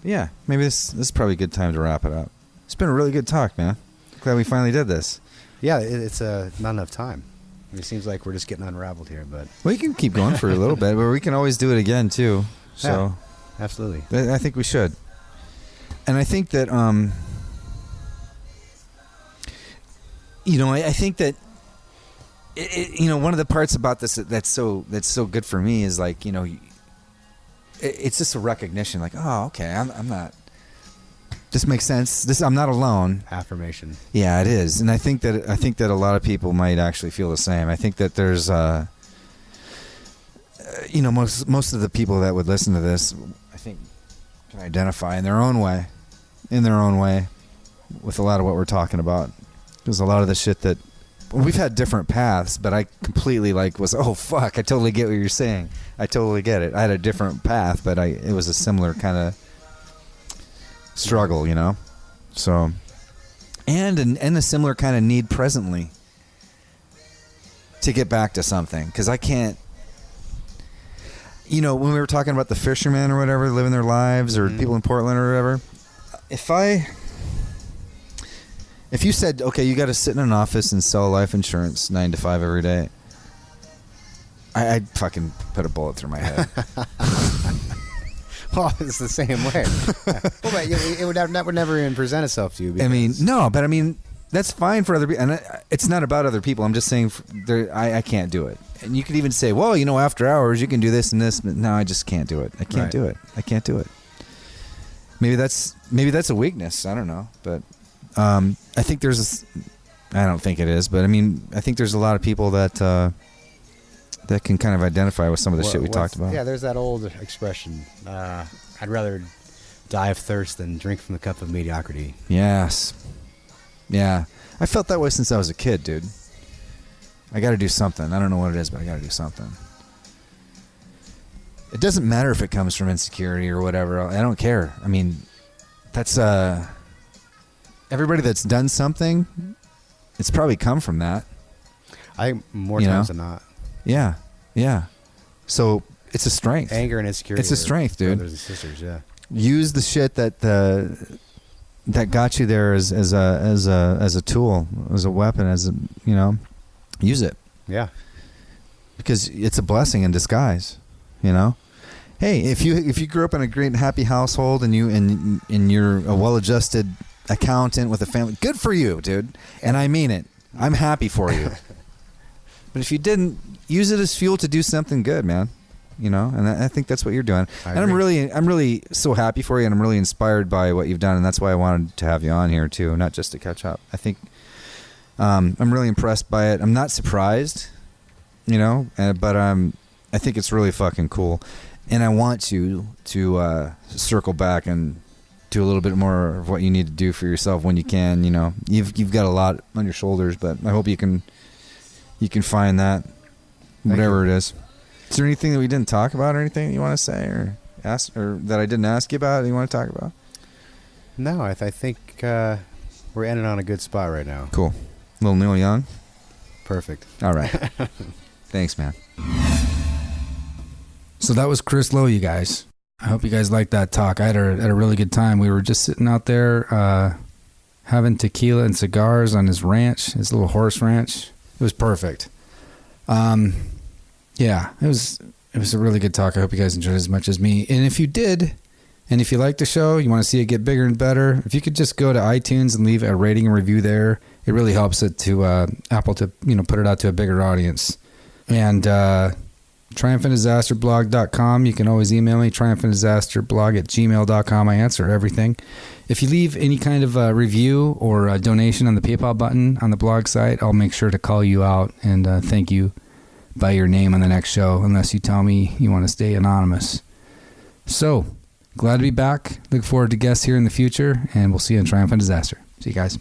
Yeah, maybe this is probably a good time to wrap it up. It's been a really good talk, man. Glad we finally did this. Yeah, it's not enough time. It seems like we're just getting unraveled here, but we can keep going for a little bit, but we can always do it again too. So, yeah, absolutely, I think we should. And I think that, I think that, one of the parts about this that's so good for me is like, it's just a recognition, like, oh, okay, I'm not. This makes sense. I'm not alone. Affirmation. Yeah, it is, and I think that a lot of people might actually feel the same. I think that there's, most of the people that would listen to this, I think, can identify in their own way, with a lot of what we're talking about. There's a lot of the shit that we've had different paths, but I completely was, oh fuck, I totally get what you're saying. I totally get it. I had a different path, but it was a similar kind of struggle, so and a similar kind of need presently to get back to something, because I can't, when we were talking about the fishermen or whatever living their lives, or people in Portland or whatever, if you said, okay, you got to sit in an office and sell life insurance 9 to 5 every day, I'd fucking put a bullet through my head. Well, it's the same way. Well, that would never even present itself to you. No, but that's fine for other people, and it's not about other people. I'm just saying, I can't do it. And you could even say, well, after hours you can do this and this, but no, I just can't do it. I can't do it. Maybe that's a weakness. I don't know, but I think I don't think it is, but I mean, I think there's a lot of people that can kind of identify with some of the shit we talked about. Yeah, there's that old expression. I'd rather die of thirst than drink from the cup of mediocrity. Yes. Yeah. I felt that way since I was a kid, dude. I got to do something. I don't know what it is, but I got to do something. It doesn't matter if it comes from insecurity or whatever. I don't care. I mean, that's everybody that's done something, it's probably come from that. More times than not. Yeah. Yeah. So it's a strength. Anger and insecurity. It's a strength, dude. Brothers and sisters, yeah. Use the shit that got you there as a tool, as a weapon, use it. Yeah. Because it's a blessing in disguise, you know? Hey, if you grew up in a great and happy household and you're a well-adjusted accountant with a family, good for you, dude. And I mean it. I'm happy for you. But if you didn't, use it as fuel to do something good, man. You know, and I think that's what you're doing. And I'm really so happy for you, and I'm really inspired by what you've done, and that's why I wanted to have you on here too, not just to catch up. I think I'm really impressed by it. I'm not surprised, you know, but I think it's really fucking cool, and I want you to circle back and do a little bit more of what you need to do for yourself when you can. You know, you've got a lot on your shoulders, but I hope you can find that, whatever it is. Is there anything that we didn't talk about or anything that you want to say or ask, or that I didn't ask you about that you want to talk about? No, I think we're ending on a good spot right now. Cool. Little Neil Young? Perfect. All right. Thanks, man. So that was Chris Lowe, you guys. I hope you guys liked that talk. I had a really good time. We were just sitting out there having tequila and cigars on his ranch, his little horse ranch. It was perfect. Yeah, it was a really good talk. I hope you guys enjoyed it as much as me. And if you did, and if you like the show, you want to see it get bigger and better, if you could just go to iTunes and leave a rating and review there, it really helps it to Apple to put it out to a bigger audience. And triumphantdisasterblog.com. You can always email me, triumphantdisasterblog@gmail.com. I answer everything. If you leave any kind of review or a donation on the PayPal button on the blog site, I'll make sure to call you out and thank you by your name on the next show, unless you tell me you want to stay anonymous. So, glad to be back. Look forward to guests here in the future, and we'll see you in Triumph and Disaster. See you guys.